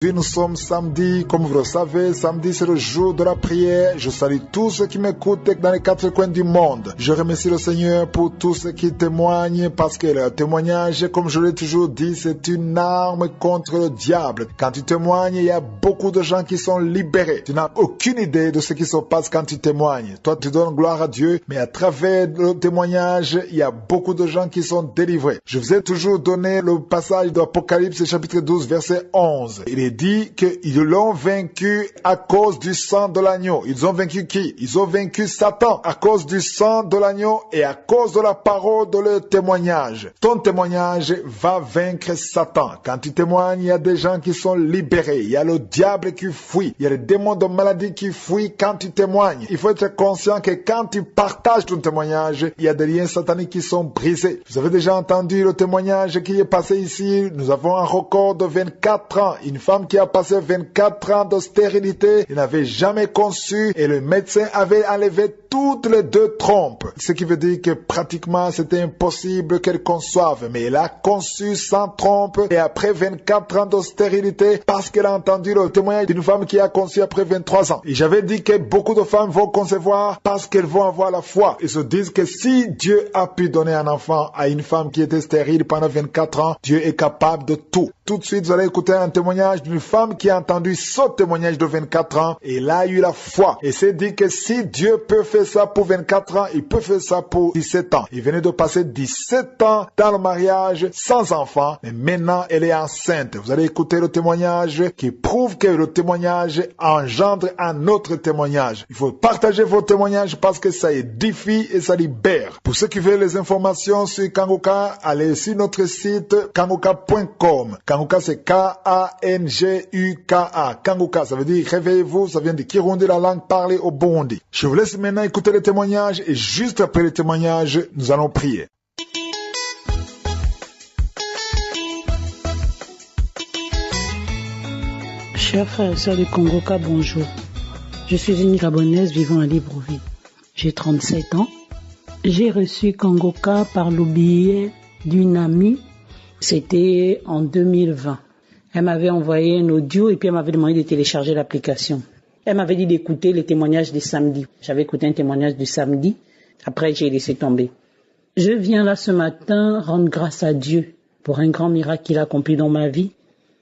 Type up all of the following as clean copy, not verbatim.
Puis nous sommes samedi, comme vous le savez, samedi c'est le jour de la prière. Je salue tous ceux qui m'écoutent dans les quatre coins du monde. Je remercie le Seigneur pour tous ceux qui témoignent parce que le témoignage, comme je l'ai toujours dit, c'est une arme contre le diable. Quand tu témoignes, il y a beaucoup de gens qui sont libérés. Tu n'as aucune idée de ce qui se passe quand tu témoignes. Toi, tu donnes gloire à Dieu, mais à travers le témoignage, il y a beaucoup de gens qui sont délivrés. Je vous ai toujours donné le passage d'Apocalypse chapitre 12, verset 11. Il est dit qu'ils l'ont vaincu à cause du sang de l'agneau. Ils ont vaincu qui? Ils ont vaincu Satan à cause du sang de l'agneau et à cause de la parole de leur témoignage. Ton témoignage va vaincre Satan. Quand tu témoignes, il y a des gens qui sont libérés. Il y a le diable qui fuit. Il y a les démons de maladie qui fuient quand tu témoignes. Il faut être conscient que quand tu partages ton témoignage, il y a des liens sataniques qui sont brisés. Vous avez déjà entendu le témoignage qui est passé ici. Nous avons un record de 24 ans. Une femme qui a passé 24 ans de stérilité, il n'avait jamais conçu et le médecin avait enlevé toutes les deux trompes. Ce qui veut dire que pratiquement c'était impossible qu'elle conçoive. Mais elle a conçu sans trompe et après 24 ans de stérilité parce qu'elle a entendu le témoignage d'une femme qui a conçu après 23 ans. Et j'avais dit que beaucoup de femmes vont concevoir parce qu'elles vont avoir la foi. Ils se disent que si Dieu a pu donner un enfant à une femme qui était stérile pendant 24 ans, Dieu est capable de tout. Tout de suite, vous allez écouter un témoignage d'une femme qui a entendu ce témoignage de 24 ans et elle a eu la foi. Et s'est dit que si Dieu peut faire ça pour 24 ans, il peut faire ça pour 17 ans. Il venait de passer 17 ans dans le mariage sans enfant, mais maintenant elle est enceinte. Vous allez écouter le témoignage qui prouve que le témoignage engendre un autre témoignage. Il faut partager vos témoignages parce que ça édifie et ça libère. Pour ceux qui veulent les informations sur Kanguka, allez sur notre site kanguka.com. Kanguka c'est K-A-N-G-U-K-A. Kanguka, ça veut dire réveillez-vous, ça vient de Kirundi, la langue parlée au Burundi. Je vous laisse maintenant écouter les témoignages et juste après les témoignages, nous allons prier. Chers frères et sœurs de Kanguka, bonjour. Je suis une Gabonaise vivant à Libreville. J'ai 37 ans. J'ai reçu Kanguka par le biais d'une amie. C'était en 2020. Elle m'avait envoyé un audio et puis elle m'avait demandé de télécharger l'application. Elle m'avait dit d'écouter les témoignages du samedi. J'avais écouté un témoignage du samedi. Après, j'ai laissé tomber. Je viens là ce matin rendre grâce à Dieu pour un grand miracle qu'il a accompli dans ma vie.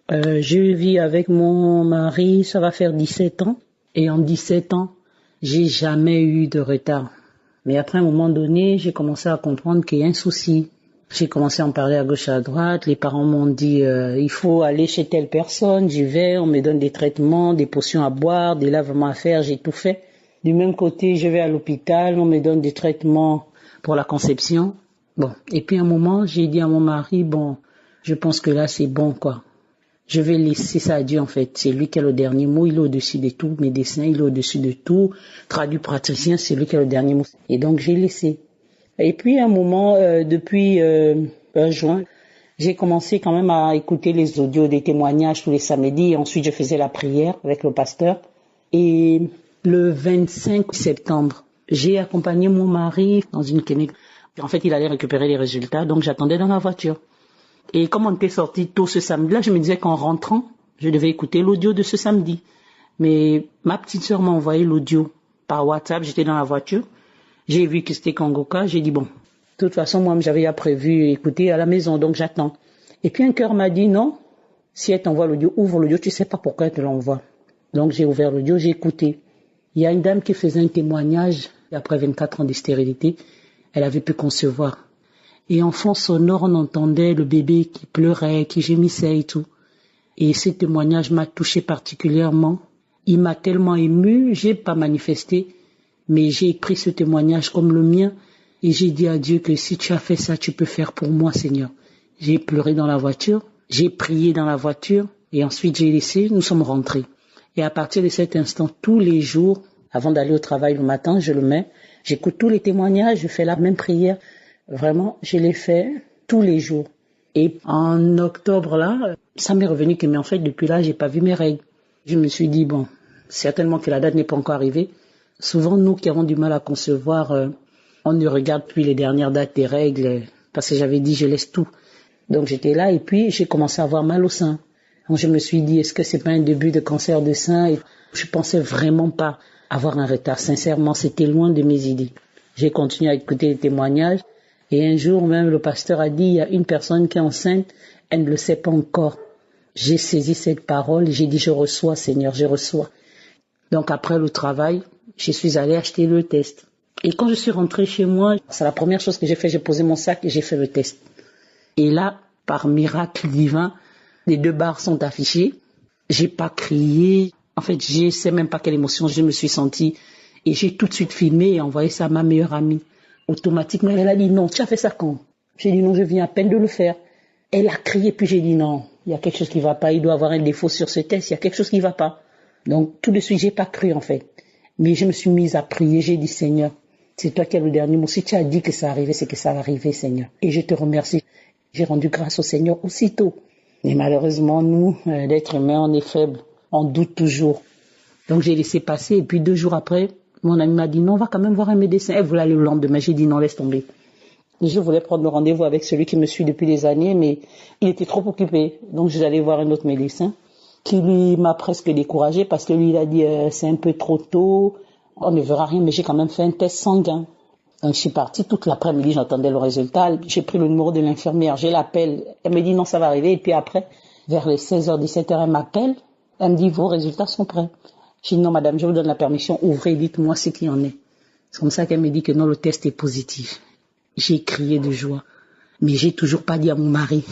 Je vis avec mon mari, ça va faire 17 ans. Et en 17 ans, j'ai jamais eu de retard. Mais après un moment donné, j'ai commencé à comprendre qu'il y a un souci. J'ai commencé à en parler à gauche et à droite. Les parents m'ont dit il faut aller chez telle personne. J'y vais, on me donne des traitements, des potions à boire, des lavements à faire. J'ai tout fait. Du même côté, je vais à l'hôpital, on me donne des traitements pour la conception. Bon, et puis à un moment, j'ai dit à mon mari bon, je pense que là c'est bon quoi. Je vais laisser ça à Dieu en fait. C'est lui qui a le dernier mot. Il est au-dessus de tout. Médecin, il est au-dessus de tout. Traduit praticien, c'est lui qui a le dernier mot. Et donc j'ai laissé. Et puis à un moment, depuis juin, j'ai commencé quand même à écouter les audios des témoignages tous les samedis. Et ensuite, je faisais la prière avec le pasteur. Et le 25 septembre, j'ai accompagné mon mari dans une clinique. En fait, il allait récupérer les résultats, donc j'attendais dans la voiture. Et comme on était sorti tôt ce samedi-là, je me disais qu'en rentrant, je devais écouter l'audio de ce samedi. Mais ma petite sœur m'a envoyé l'audio par WhatsApp, j'étais dans la voiture. J'ai vu que c'était Kanguka, j'ai dit bon, de toute façon, moi, j'avais déjà prévu écouter à la maison, donc j'attends. Et puis un cœur m'a dit non, si elle t'envoie l'audio, ouvre l'audio, tu sais pas pourquoi elle te l'envoie. Donc j'ai ouvert l'audio, j'ai écouté. Il y a une dame qui faisait un témoignage, après 24 ans de stérilité, elle avait pu concevoir. Et en fond sonore, on entendait le bébé qui pleurait, qui gémissait et tout. Et ce témoignage m'a touché particulièrement. Il m'a tellement ému, j'ai pas manifesté, mais j'ai pris ce témoignage comme le mien et j'ai dit à Dieu que si tu as fait ça, tu peux faire pour moi, Seigneur. J'ai pleuré dans la voiture, j'ai prié dans la voiture et ensuite j'ai laissé, nous sommes rentrés. Et à partir de cet instant, tous les jours, avant d'aller au travail le matin, je le mets, j'écoute tous les témoignages, je fais la même prière. Vraiment, je l'ai fait tous les jours. Et en octobre là, ça m'est revenu que mais en fait depuis là, j'ai pas vu mes règles. Je me suis dit bon, certainement que la date n'est pas encore arrivée. Souvent nous qui avons du mal à concevoir, on ne regarde plus les dernières dates des règles parce que j'avais dit je laisse tout. Donc j'étais là et puis j'ai commencé à avoir mal au sein. Donc je me suis dit, est-ce que c'est pas un début de cancer de sein? Et je pensais vraiment pas avoir un retard. Sincèrement, c'était loin de mes idées. J'ai continué à écouter les témoignages. Et un jour même, le pasteur a dit, il y a une personne qui est enceinte, elle ne le sait pas encore. J'ai saisi cette parole, j'ai dit, je reçois, Seigneur, je reçois. Donc après le travail, je suis allée acheter le test. Et quand je suis rentrée chez moi, c'est la première chose que j'ai fait, j'ai posé mon sac et j'ai fait le test. Et là, par miracle divin, les 2 barres sont affichées. J'ai pas crié. En fait, je sais même pas quelle émotion je me suis sentie. Et j'ai tout de suite filmé et envoyé ça à ma meilleure amie. Automatiquement, elle a dit non, tu as fait ça quand? J'ai dit non, je viens à peine de le faire. Elle a crié, puis j'ai dit non, il y a quelque chose qui va pas, il doit avoir un défaut sur ce test, il y a quelque chose qui va pas. Donc tout de suite, j'ai pas cru en fait. Mais je me suis mise à prier, j'ai dit Seigneur, c'est toi qui as le dernier mot. Si tu as dit que ça arrivait, c'est que ça va arriver, Seigneur. Et je te remercie. J'ai rendu grâce au Seigneur aussitôt. Mais malheureusement, nous, l'être humain, on est faible, on doute toujours. Donc j'ai laissé passer et puis 2 jours après, mon ami m'a dit non, on va quand même voir un médecin. Elle voulait aller le lendemain, j'ai dit non, laisse tomber. Je voulais prendre le rendez-vous avec celui qui me suit depuis des années, mais il était trop occupé. Donc je suis allée voir un autre médecin qui lui m'a presque découragée parce que lui il a dit c'est un peu trop tôt, on ne verra rien, mais j'ai quand même fait un test sanguin. Donc je suis partie toute l'après-midi, j'attendais le résultat, j'ai pris le numéro de l'infirmière, je l'appelle, elle me dit non ça va arriver, et puis après, vers les 16h, 17h, elle m'appelle, elle me dit vos résultats sont prêts. Je dis non madame, je vous donne la permission, ouvrez, dites-moi ce qu'il y en est. C'est comme ça qu'elle me dit que non, le test est positif. J'ai crié de joie, mais j'ai toujours pas dit à mon mari.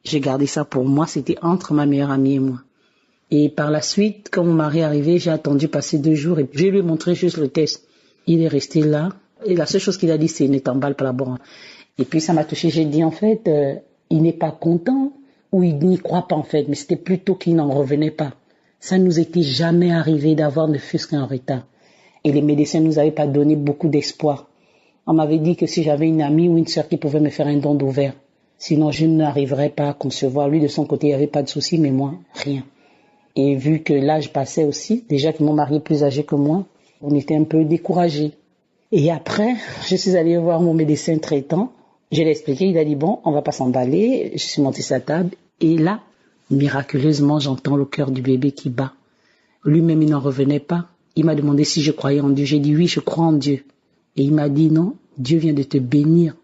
J'ai gardé ça pour moi, c'était entre ma meilleure amie et moi. Et par la suite, quand mon mari est arrivé, j'ai attendu passer 2 jours et je lui ai montré juste le test. Il est resté là et la seule chose qu'il a dit c'est ne t'emballe pas là-bas. Et puis ça m'a touché, j'ai dit en fait, il n'est pas content ou il n'y croit pas en fait, mais c'était plutôt qu'il n'en revenait pas. Ça ne nous était jamais arrivé d'avoir ne fût-ce qu'un retard. Et les médecins ne nous avaient pas donné beaucoup d'espoir. On m'avait dit que si j'avais une amie ou une sœur qui pouvait me faire un don d'ovaire, sinon je n'arriverais pas à concevoir. Lui de son côté, il n'y avait pas de souci, mais moi, rien. Et vu que l'âge passait aussi, déjà que mon mari est plus âgé que moi, on était un peu découragés. Et après, je suis allée voir mon médecin traitant. Je l'ai expliqué, il a dit bon, on va pas s'emballer. Je suis montée sur la table et là, miraculeusement, j'entends le cœur du bébé qui bat. Lui-même, il n'en revenait pas. Il m'a demandé si je croyais en Dieu. J'ai dit oui, je crois en Dieu. Et il m'a dit non, Dieu vient de te bénir.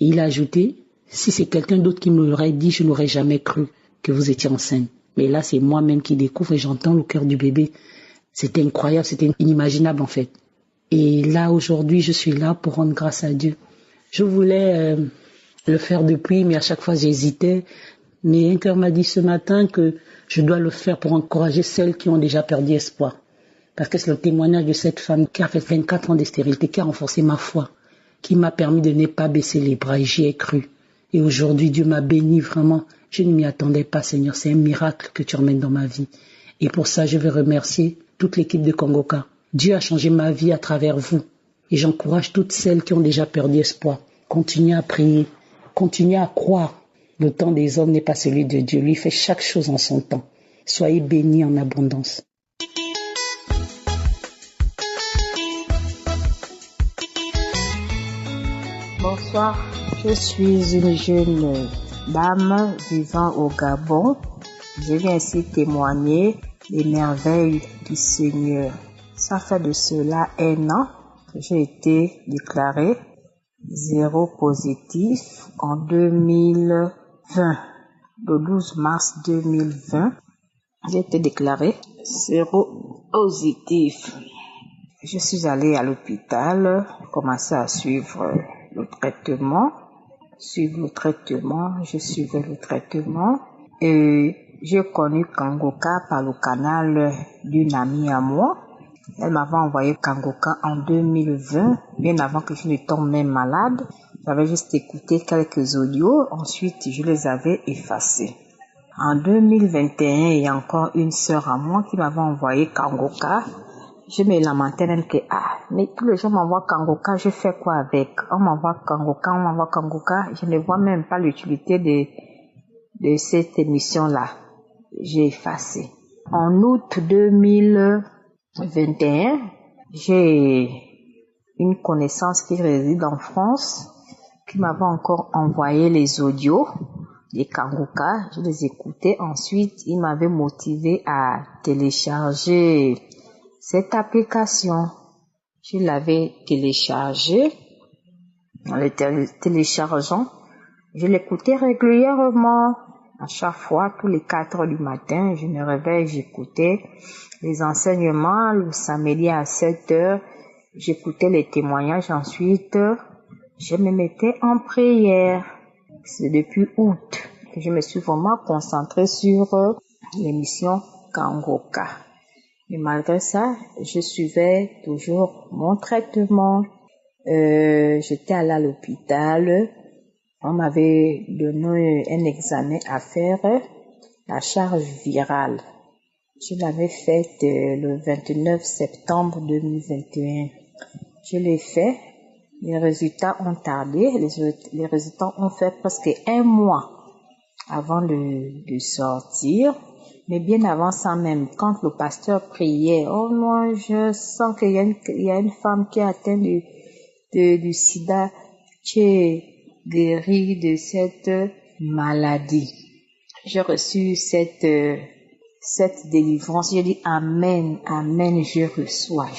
Et il a ajouté, si c'est quelqu'un d'autre qui me l'aurait dit, je n'aurais jamais cru que vous étiez enceinte. Mais là, c'est moi-même qui découvre et j'entends le cœur du bébé. C'était incroyable, c'était inimaginable en fait. Et là, aujourd'hui, je suis là pour rendre grâce à Dieu. Je voulais le faire depuis, mais à chaque fois, j'hésitais. Mais un cœur m'a dit ce matin que je dois le faire pour encourager celles qui ont déjà perdu espoir. Parce que c'est le témoignage de cette femme qui a fait 24 ans de stérilité, qui a renforcé ma foi, qui m'a permis de ne pas baisser les bras et j'y ai cru. Et aujourd'hui, Dieu m'a béni vraiment. Je ne m'y attendais pas, Seigneur. C'est un miracle que tu emmènes dans ma vie. Et pour ça, je veux remercier toute l'équipe de Congoca. Dieu a changé ma vie à travers vous. Et j'encourage toutes celles qui ont déjà perdu espoir. Continuez à prier. Continuez à croire. Le temps des hommes n'est pas celui de Dieu. Lui fait chaque chose en son temps. Soyez bénis en abondance. Bonsoir, je suis une jeune dame vivant au Gabon. Je viens ici témoigner des merveilles du Seigneur. Ça fait de cela 1 an que j'ai été déclarée séropositif en 2020. Le 12 mars 2020, j'ai été déclarée séropositif. Je suis allée à l'hôpital, commencé à suivre le traitement, je suivais le traitement et j'ai connu Congoca par le canal d'une amie à moi. Elle m'avait envoyé Congoca en 2020, bien avant que je ne tombe même malade. J'avais juste écouté quelques audios, ensuite je les avais effacés. En 2021, il y a encore une sœur à moi qui m'avait envoyé Congoca. Je me lamentais même que, mais tous les gens m'envoient Congoca, je fais quoi avec? On m'envoie Congoca, je ne vois même pas l'utilité de cette émission-là. J'ai effacé. En août 2021, j'ai une connaissance qui réside en France, qui m'avait encore envoyé les audios les Kangoka, je les écoutais. Ensuite, il m'avait motivé à télécharger cette application. Je l'avais téléchargée. En le téléchargeant, je l'écoutais régulièrement. À chaque fois, tous les 4 heures du matin, je me réveille, j'écoutais les enseignements. Le samedi à 7 heures, j'écoutais les témoignages. Ensuite, je me mettais en prière. C'est depuis août que je me suis vraiment concentrée sur l'émission Kangoka. Mais malgré ça, je suivais toujours mon traitement. J'étais allée à l'hôpital. On m'avait donné un examen à faire, la charge virale. Je l'avais faite le 29 septembre 2021. Je l'ai fait. Les résultats ont tardé. Les résultats ont fait presque 1 mois avant de sortir. Mais bien avant ça même, quand le pasteur priait, oh non, je sens qu'il y a une femme qui est atteinte du sida, qui est guérie de cette maladie. J'ai reçu cette délivrance. J'ai dit amen, amen, je reçois.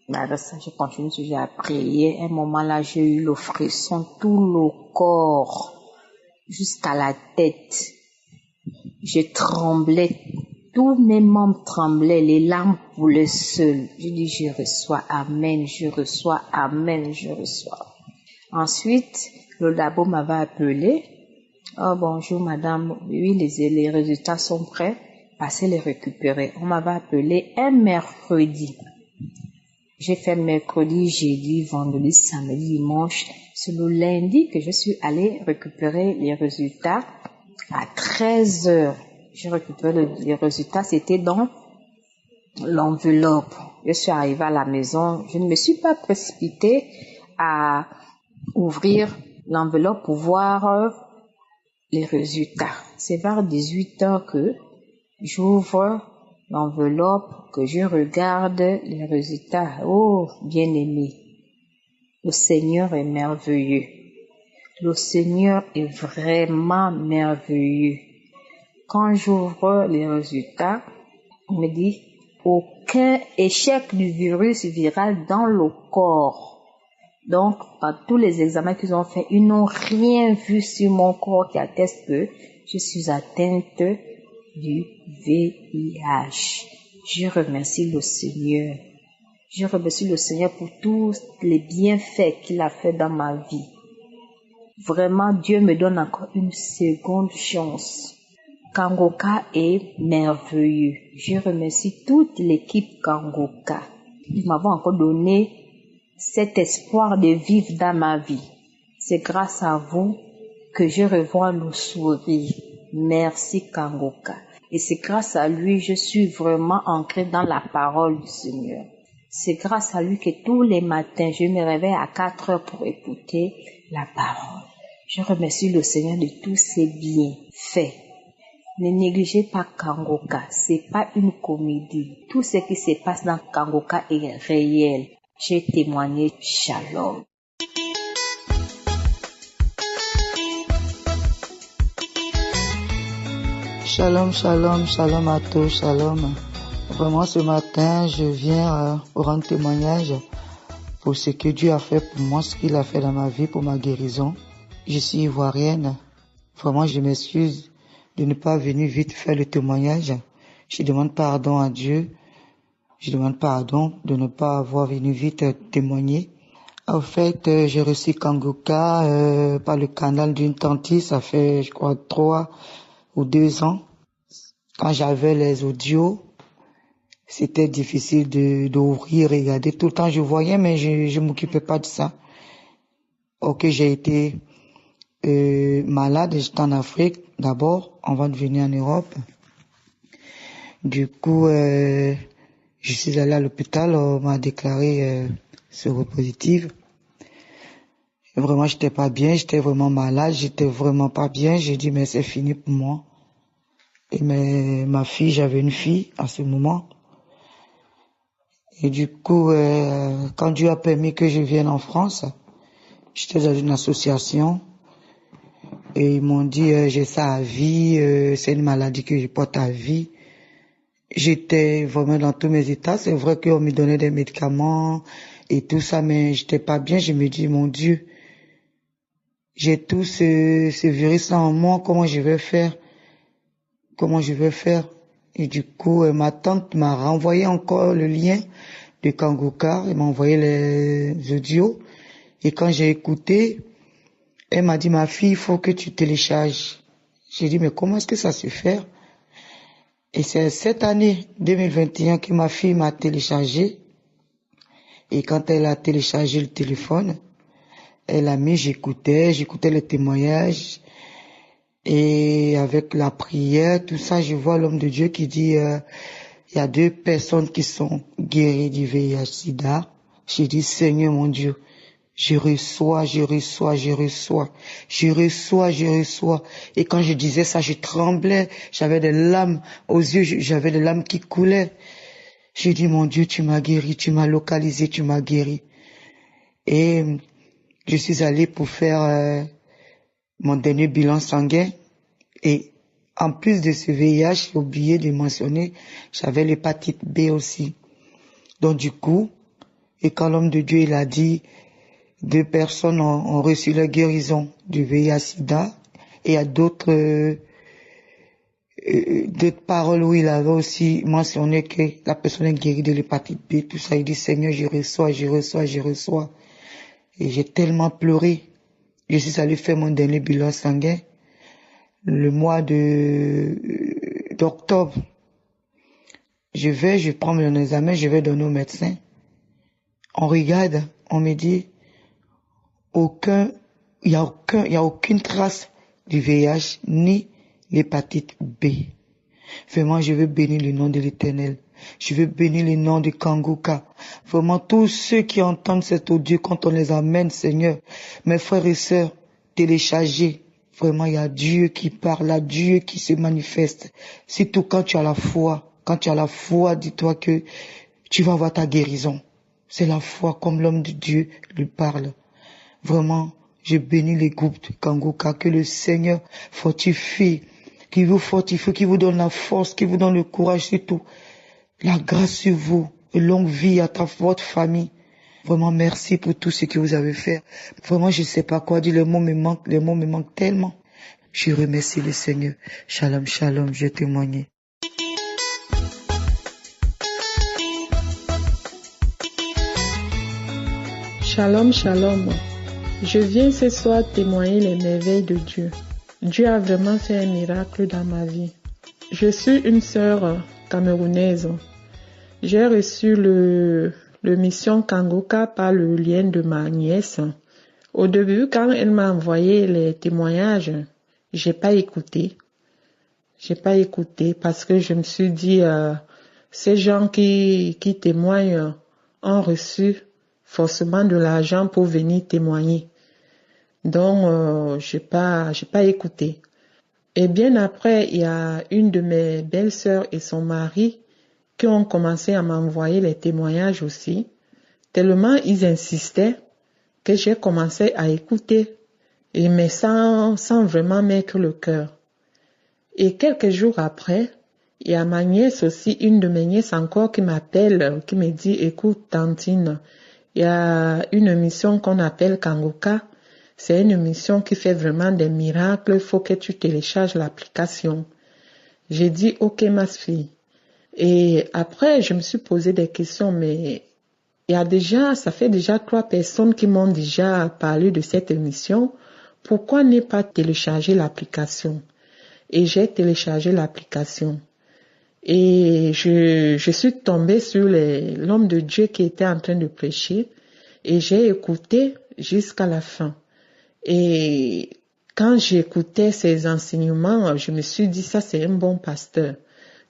Malgré ça, je continue toujours à prier. À un moment là, j'ai eu le frisson, tout le corps, jusqu'à la tête. Je tremblais, tous mes membres tremblaient, les larmes coulaient seules. Je dis, je reçois, amen, je reçois, amen, je reçois. Ensuite, le labo m'avait appelé. Oh, bonjour madame, oui, les résultats sont prêts, passez les récupérer. On m'avait appelé un mercredi. J'ai fait mercredi, jeudi, vendredi, samedi, dimanche. C'est le lundi que je suis allée récupérer les résultats à 13 heures. J'ai récupéré les résultats, c'était dans l'enveloppe. Je suis arrivée à la maison, je ne me suis pas précipitée à ouvrir l'enveloppe pour voir les résultats. C'est vers 18 heures que j'ouvre l'enveloppe, que je regarde les résultats. Oh, bien-aimé, le Seigneur est merveilleux. Le Seigneur est vraiment merveilleux. Quand j'ouvre les résultats, on me dit aucun échec du virus viral dans le corps. Donc, par tous les examens qu'ils ont fait, ils n'ont rien vu sur mon corps qui atteste que je suis atteinte du VIH. Je remercie le Seigneur. Je remercie le Seigneur pour tous les bienfaits qu'il a fait dans ma vie. Vraiment, Dieu me donne encore une seconde chance. Kangoka est merveilleux. Je remercie toute l'équipe Kangoka. Ils m'avaient encore donné cet espoir de vivre dans ma vie. C'est grâce à vous que je revois le sourire. Merci Kangoka. Et c'est grâce à lui, je suis vraiment ancrée dans la parole du Seigneur. C'est grâce à lui que tous les matins, je me réveille à 4 heures pour écouter la parole. Je remercie le Seigneur de tous ses bienfaits. Ne négligez pas Kangoka, c'est pas une comédie. Tout ce qui se passe dans Kangoka est réel. J'ai témoigné. Shalom. Shalom, shalom, shalom à tous, shalom. Vraiment ce matin, je viens rendre témoignage pour ce que Dieu a fait pour moi, ce qu'il a fait dans ma vie, pour ma guérison. Je suis ivoirienne. Vraiment, je m'excuse de ne pas venir vite faire le témoignage. Je demande pardon à Dieu. Je demande pardon de ne pas avoir venu vite témoigner. En fait, j'ai reçu Kangoka par le canal d'une tante, ça fait, je crois, 3 ou 2 ans. Quand j'avais les audios, c'était difficile d'ouvrir, regarder. Tout le temps, je voyais, mais je m'occupais pas de ça. Ok, j'ai été malade, j'étais en Afrique d'abord, avant de venir en Europe. Du coup, je suis allé à l'hôpital, on m'a déclaré séropositive. Vraiment, j'étais pas bien, j'étais vraiment malade, j'étais vraiment pas bien. J'ai dit, mais c'est fini pour moi. Et ma fille, j'avais une fille à ce moment. Et du coup, quand Dieu a permis que je vienne en France, j'étais dans une association. Et ils m'ont dit, j'ai ça à vie, c'est une maladie que je porte à vie. J'étais vraiment dans tous mes états. C'est vrai qu'on me donnait des médicaments et tout ça, mais j'étais pas bien. Je me dis, mon Dieu, j'ai tout ce virus-là en moi, comment je vais faire? Comment je vais faire? Et du coup, ma tante m'a renvoyé encore le lien de Kangoka. Elle m'a envoyé les audios. Et quand j'ai écouté, elle m'a dit, ma fille, il faut que tu télécharges. J'ai dit, mais comment est-ce que ça se fait? Et c'est cette année 2021 que ma fille m'a téléchargé. Et quand elle a téléchargé le téléphone, elle a mis, j'écoutais les témoignages. Et avec la prière, tout ça, je vois l'homme de Dieu qui dit, il y a 2 personnes qui sont guéries du VIH-Sida. J'ai dit, Seigneur mon Dieu, je reçois. Et quand je disais ça, je tremblais, j'avais des larmes aux yeux, j'avais des larmes qui coulaient. J'ai dit, mon Dieu, tu m'as guéri, tu m'as localisé, tu m'as guéri. Et je suis allé pour faire mon dernier bilan sanguin. Et en plus de ce VIH, j'ai oublié de mentionner, j'avais l'hépatite B aussi. Donc du coup, et quand l'homme de Dieu il a dit, 2 personnes ont reçu la guérison du VIH-Sida, et il y a d'autres paroles où il avait aussi mentionné que la personne est guérie de l'hépatite B, tout ça. Il dit, Seigneur, je reçois. Et j'ai tellement pleuré. Je suis allé faire mon dernier bilan sanguin le mois d'octobre. Je prends mon examen, je vais donner au médecin. On regarde, on me dit, il y a aucune trace du VIH ni l'hépatite B. Vraiment, je veux bénir le nom de l'Éternel. Je veux bénir le nom de Kangoka. Vraiment, tous ceux qui entendent cet audio, quand on les amène, Seigneur, mes frères et sœurs, téléchargez. Vraiment, il y a Dieu qui parle, là, Dieu qui se manifeste. Surtout quand tu as la foi. Quand tu as la foi, dis-toi que tu vas avoir ta guérison. C'est la foi, comme l'homme de Dieu lui parle. Vraiment, je bénis les groupes de Kangoka, que le Seigneur fortifie, qui vous fortifie, qui vous donne la force, qui vous donne le courage, surtout la grâce sur vous, et longue vie à votre famille. Vraiment, merci pour tout ce que vous avez fait. Vraiment, je ne sais pas quoi dire, les mots me manquent tellement. Je remercie le Seigneur. Shalom, shalom, je témoigne. Shalom, shalom. Je viens ce soir témoigner les merveilles de Dieu. Dieu a vraiment fait un miracle dans ma vie. Je suis une sœur camerounaise. J'ai reçu le mission Kangoka par le lien de ma nièce. Au début, quand elle m'a envoyé les témoignages, j'ai pas écouté parce que je me suis dit, ces gens qui témoignent ont reçu forcément de l'argent pour venir témoigner. Donc, j'ai pas écouté. Et bien après, il y a une de mes belles-sœurs et son mari qui ont commencé à m'envoyer les témoignages aussi. Tellement ils insistaient que j'ai commencé à écouter, mais sans vraiment mettre le cœur. Et quelques jours après, il y a ma nièce aussi, une de mes nièces encore qui m'appelle, qui me dit, écoute Tantine, il y a une émission qu'on appelle Kangoka. C'est une émission qui fait vraiment des miracles. Il faut que tu télécharges l'application. J'ai dit, ok, ma fille. Et après, je me suis posé des questions, mais ça fait déjà 3 personnes qui m'ont déjà parlé de cette émission. Pourquoi ne pas télécharger l'application? Et j'ai téléchargé l'application. Et je suis tombée sur l'homme de Dieu qui était en train de prêcher. Et j'ai écouté jusqu'à la fin. Et quand j'écoutais ses enseignements, je me suis dit, ça c'est un bon pasteur.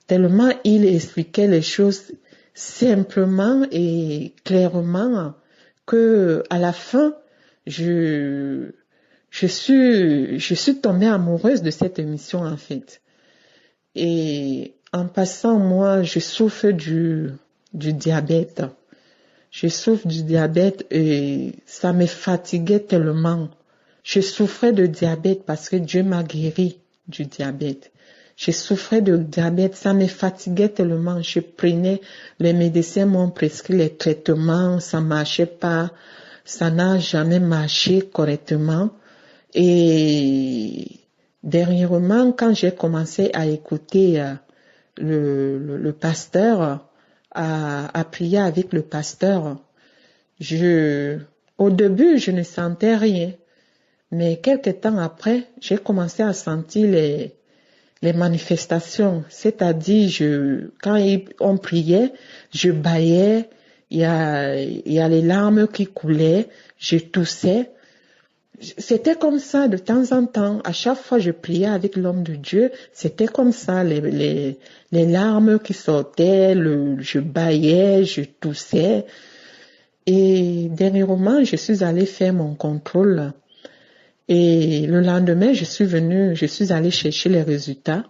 Tellement il expliquait les choses simplement et clairement que à la fin, je suis tombée amoureuse de cette émission en fait. Et en passant, moi, je souffre du diabète. Je souffre du diabète et ça me fatiguait tellement. Je souffrais de diabète parce que Dieu m'a guéri du diabète. Je souffrais de diabète, ça me fatiguait tellement. Je prenais, les médecins m'ont prescrit les traitements, ça marchait pas, ça n'a jamais marché correctement. Et dernièrement, quand j'ai commencé à écouter le pasteur, à prier avec le pasteur, au début, je ne sentais rien. Mais quelque temps après, j'ai commencé à sentir les manifestations. C'est-à-dire, quand on priait, je bâillais, il y a les larmes qui coulaient, je toussais. C'était comme ça de temps en temps. À chaque fois que je priais avec l'homme de Dieu, c'était comme ça, les larmes qui sortaient, je bâillais, je toussais. Et dernièrement, je suis allée faire mon contrôle. Et le lendemain, je suis allée chercher les résultats.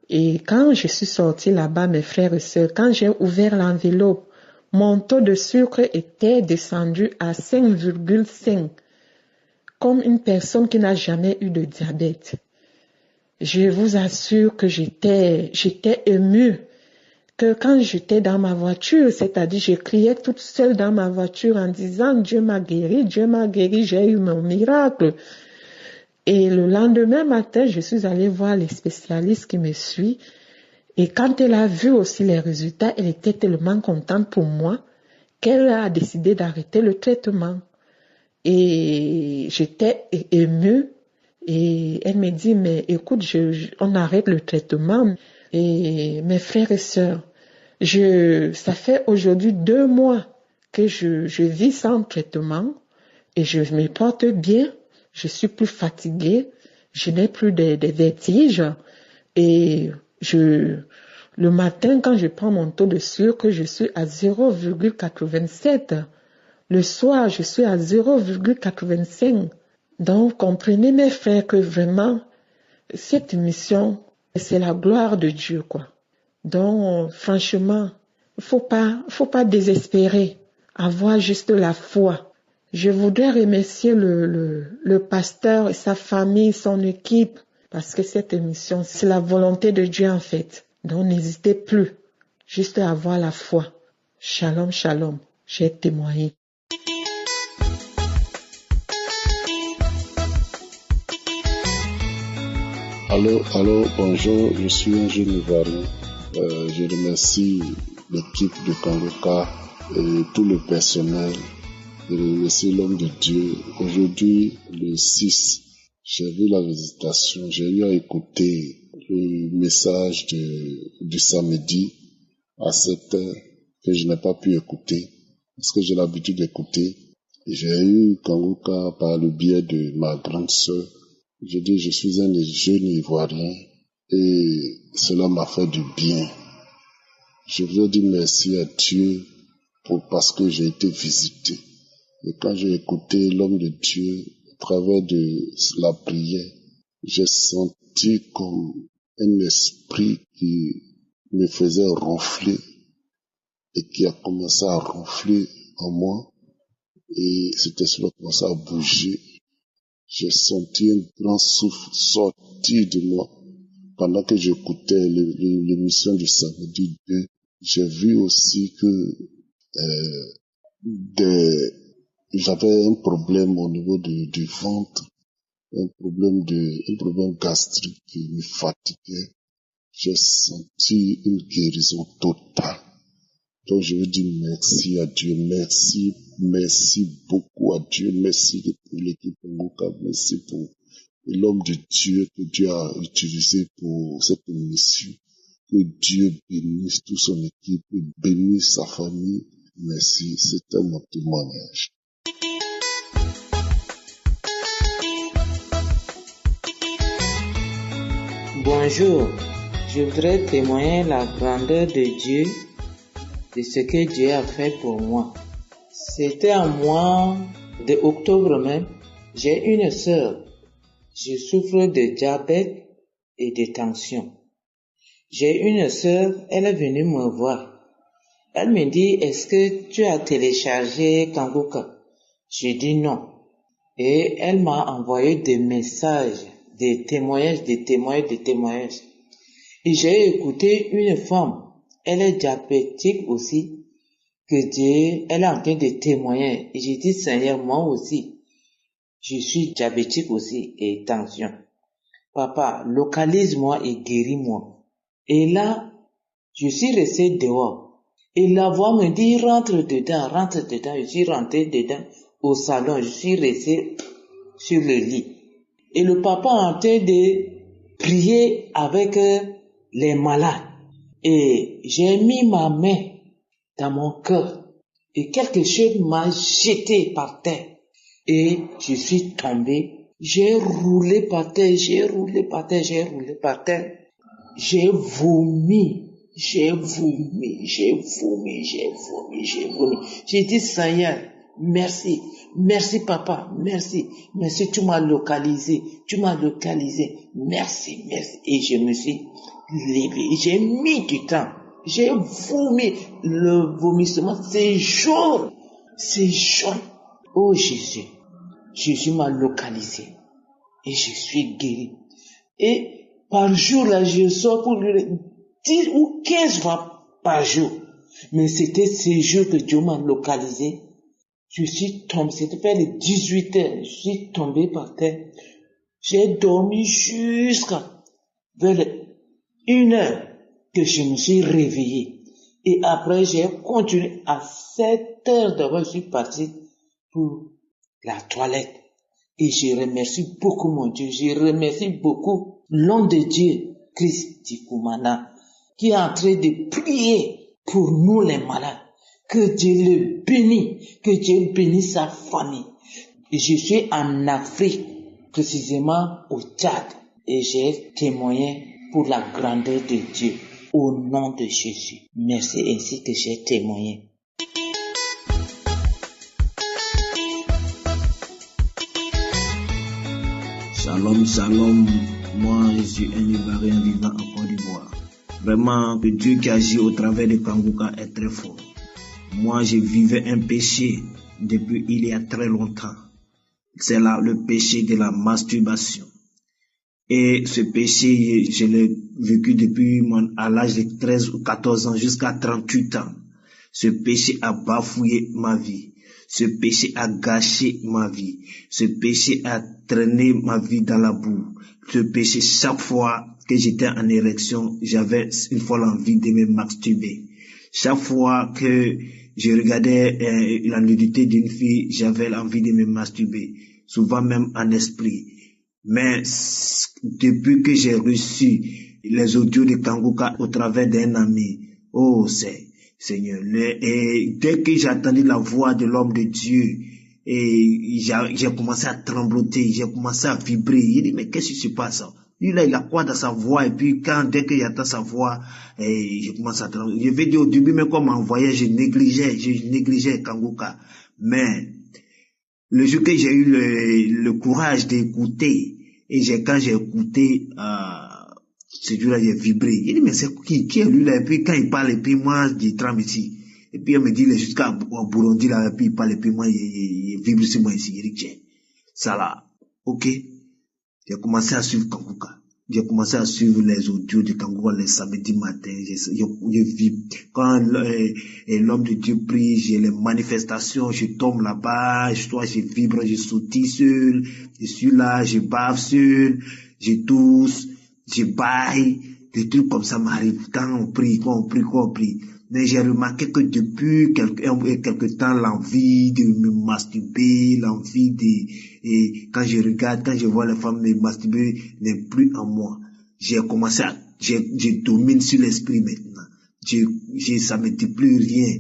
Et quand je suis sortie là-bas, mes frères et sœurs, quand j'ai ouvert l'enveloppe, mon taux de sucre était descendu à 5,5, comme une personne qui n'a jamais eu de diabète. Je vous assure que j'étais émue, que quand j'étais dans ma voiture, c'est-à-dire je criais toute seule dans ma voiture en disant « Dieu m'a guéri, j'ai eu mon miracle ». Et le lendemain matin, je suis allée voir les spécialistes qui me suivent. Et quand elle a vu aussi les résultats, elle était tellement contente pour moi qu'elle a décidé d'arrêter le traitement. Et j'étais émue. Et elle me dit, mais écoute, on arrête le traitement. Et mes frères et sœurs, ça fait aujourd'hui 2 mois que je vis sans traitement et je me porte bien. Je suis plus fatiguée, je n'ai plus de vertiges et le matin quand je prends mon taux de sucre, je suis à 0,87. Le soir, je suis à 0,85. Donc, comprenez mes frères que vraiment, cette mission, c'est la gloire de Dieu, quoi. Donc, franchement, faut pas désespérer, avoir juste la foi. Je voudrais remercier le pasteur et sa famille, son équipe, parce que cette émission, c'est la volonté de Dieu en fait. Donc n'hésitez plus, juste à avoir la foi. Shalom, shalom, j'ai témoigné. Allô, bonjour, je suis un jeune Ivoirien. Je remercie l'équipe de Kangoka et tout le personnel. Je remercie l'homme de Dieu. Aujourd'hui, le 6, j'ai vu la visitation. J'ai eu à écouter le message du samedi à 7 heures que je n'ai pas pu écouter parce que j'ai l'habitude d'écouter. Et j'ai eu Kangoka par le biais de ma grande sœur. Je dis, je suis un jeune Ivoirien et cela m'a fait du bien. Je veux dire merci à Dieu parce que j'ai été visité. Et quand j'ai écouté l'homme de Dieu à travers de la prière, j'ai senti comme un esprit qui me faisait ronfler et qui a commencé à ronfler en moi. Et cet esprit a commencé à bouger. J'ai senti un grand souffle sortir de moi. Pendant que j'écoutais l'émission du samedi 2, j'ai vu aussi que j'avais un problème au niveau du ventre, un problème gastrique qui me fatiguait. J'ai senti une guérison totale. Donc je veux dire merci à Dieu, merci beaucoup à Dieu, merci pour l'équipe Kangoka, merci pour l'homme de Dieu que Dieu a utilisé pour cette émission. Que Dieu bénisse toute son équipe, bénisse sa famille. Merci, c'était mon témoignage. Bonjour, je voudrais témoigner la grandeur de Dieu, de ce que Dieu a fait pour moi. C'était en mois de octobre même, j'ai une sœur. Je souffre de diabète et de tension. J'ai une sœur, elle est venue me voir. Elle me dit, est-ce que tu as téléchargé Kangoka? Je dis non. Et elle m'a envoyé des messages, des témoignages. Et j'ai écouté une femme, elle est diabétique aussi, que Dieu, elle est en train de témoigner. Et j'ai dit, Seigneur, moi aussi, je suis diabétique aussi et tension. Papa, localise-moi et guéris-moi. Et là, je suis resté dehors. Et la voix me dit, rentre dedans. Je suis rentré dedans au salon. Je suis resté sur le lit. Et le papa est en train de prier avec les malades. Et j'ai mis ma main dans mon cœur. Et quelque chose m'a jeté par terre. Et je suis tombé. J'ai roulé par terre. J'ai vomi. J'ai dit, Seigneur, merci papa, merci, tu m'as localisé, merci, et je me suis levé, j'ai mis du temps, j'ai vomi, le vomissement, c'est jaune, oh Jésus m'a localisé, et je suis guéri, et par jour là, je sors pour lui 10 ou 15 fois par jour. Mais c'était ces jours que Dieu m'a localisé. Je suis tombé, c'était vers les 18 heures. Je suis tombé par terre. J'ai dormi jusqu'à vers les 1 heure que je me suis réveillé. Et après, j'ai continué à 7 heures d'abord. Je suis parti pour la toilette. Et je remercie beaucoup mon Dieu. Je remercie beaucoup l'homme de Dieu, Christ Tikumana, qui est en train de prier pour nous les malades. Que Dieu le bénisse, que Dieu bénisse sa famille. Et je suis en Afrique, précisément au Tchad, et j'ai témoigné pour la grandeur de Dieu, au nom de Jésus. Merci ainsi que j'ai témoigné. Shalom, moi je suis un Ivoirien vivant en Côte d'Ivoire. Vraiment, le Dieu qui agit au travers de Kangoka est très fort. Moi, je vivais un péché depuis il y a très longtemps. C'est là le péché de la masturbation. Et ce péché, je l'ai vécu depuis à l'âge de 13 ou 14 ans jusqu'à 38 ans. Ce péché a bafoué ma vie. Ce péché a gâché ma vie. Ce péché a traîné ma vie dans la boue. Ce péché, chaque fois que j'étais en érection, j'avais une folle envie de me masturber. Chaque fois que je regardais la nudité d'une fille, j'avais envie de me masturber. Souvent même en esprit. Mais depuis que j'ai reçu les audios de Kangoka au travers d'un ami, oh Seigneur, et dès que j'ai entendu la voix de l'homme de Dieu, et j'ai commencé à trembloter, j'ai commencé à vibrer. Il dit, mais qu'est-ce qui se passe? Lui là, il a quoi dans sa voix? Et puis dès qu'il entend sa voix, je commence à trembler. Je vais dire au début, même quand on m'envoyait, je négligeais Kangoka. Mais le jour que j'ai eu le courage d'écouter, et quand j'ai écouté, ce jour-là, j'ai vibré. Il dit, mais c'est qui est lui là? Et puis quand il parle, et puis moi, je tremble ici. Et puis il me dit, jusqu'à Burundi là, et puis il parle, et puis moi, il vibre sur moi ici. Il dit, tiens, ça là, ok. J'ai commencé à suivre Kangoka. J'ai commencé à suivre les audios de Kangoka les samedis matins. Je vibre. Quand l'homme de Dieu prie, j'ai les manifestations, je tombe là-bas, je vibre, je sautille seul, je suis là, je bave seul, je tousse, je baille, des trucs comme ça m'arrivent quand on prie. Mais j'ai remarqué que depuis quelque temps, l'envie de me masturber, et quand je regarde, quand je vois les femmes me masturber, n'est plus en moi. J'ai commencé je domine sur l'esprit maintenant. Ça me dit plus rien.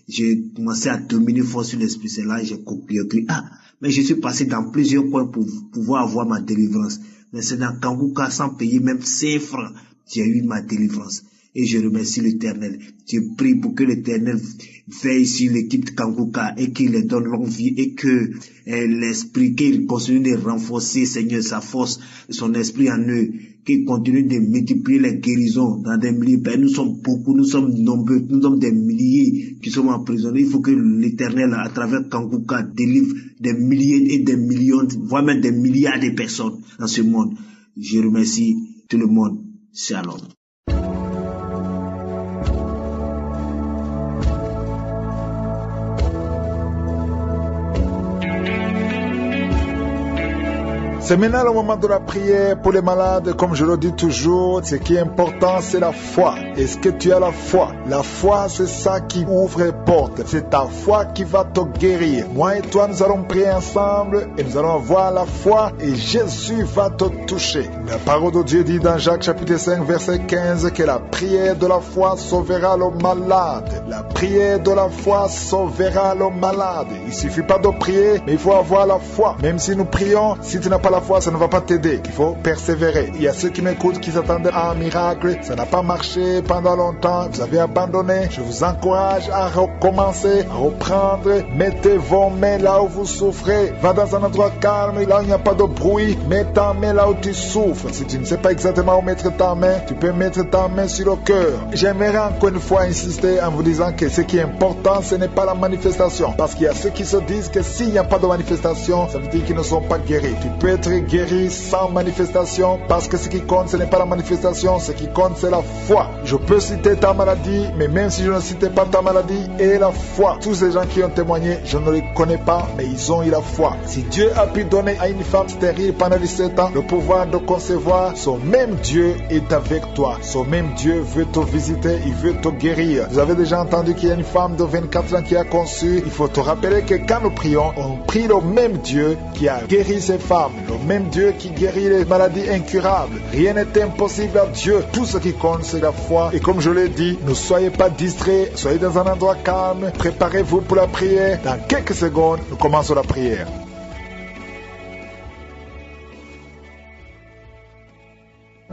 J'ai commencé à dominer fort sur l'esprit. C'est là, j'ai copié. Mais je suis passé dans plusieurs coins pour pouvoir avoir ma délivrance. Mais c'est dans Kangoka, sans payer même 5 francs, j'ai eu ma délivrance. Et je remercie l'Éternel. Je prie pour que l'Éternel veille sur l'équipe de Kangoka et qu'il leur donne longue vie et que l'esprit, qu'il continue de renforcer, Seigneur, sa force, son esprit en eux, qu'il continue de multiplier les guérisons dans des milliers. Ben, nous sommes beaucoup, nous sommes nombreux, nous sommes des milliers qui sommes emprisonnés. Il faut que l'Éternel, à travers Kangoka, délivre des milliers et des millions, voire même des milliards de personnes dans ce monde. Je remercie tout le monde. Shalom. C'est maintenant le moment de la prière pour les malades. Comme je le dis toujours, ce qui est important, c'est la foi. Est-ce que tu as la foi? La foi, c'est ça qui ouvre les portes. C'est ta foi qui va te guérir. Moi et toi, nous allons prier ensemble et nous allons avoir la foi et Jésus va te toucher. La parole de Dieu dit dans Jacques chapitre 5, verset 15 que la prière de la foi sauvera le malade. La prière de la foi sauvera le malade. Il ne suffit pas de prier, mais il faut avoir la foi. Même si nous prions, si tu n'as pas la foi, ça ne va pas t'aider. Il faut persévérer. Il y a ceux qui m'écoutent qui s'attendaient à un miracle. Ça n'a pas marché pendant longtemps. Vous avez abandonné. Je vous encourage à recommencer, à reprendre. Mettez vos mains là où vous souffrez. Va dans un endroit calme, là où il n'y a pas de bruit. Mets ta main là où tu souffres. Si tu ne sais pas exactement où mettre ta main, tu peux mettre ta main sur le cœur. J'aimerais encore une fois insister en vous disant que ce qui est important, ce n'est pas la manifestation. Parce qu'il y a ceux qui se disent que s'il n'y a pas de manifestation, ça veut dire qu'ils ne sont pas guéris. Tu peux être guéri sans manifestation, parce que ce qui compte, ce n'est pas la manifestation, ce qui compte, c'est la foi. Je peux citer ta maladie, mais même si je ne citais pas ta maladie, et la foi. Tous ces gens qui ont témoigné, je ne les connais pas, mais ils ont eu la foi. Si Dieu a pu donner à une femme stérile pendant 17 ans le pouvoir de concevoir, son même Dieu est avec toi. Son même Dieu veut te visiter, il veut te guérir. Vous avez déjà entendu qu'il y a une femme de 24 ans qui a conçu. Il faut te rappeler que quand nous prions, on prie le même Dieu qui a guéri ces femmes. Le même Dieu qui guérit les maladies incurables. Rien n'est impossible à Dieu. Tout ce qui compte, c'est la foi. Et comme je l'ai dit, ne soyez pas distraits. Soyez dans un endroit calme. Préparez-vous pour la prière. Dans quelques secondes, nous commençons la prière.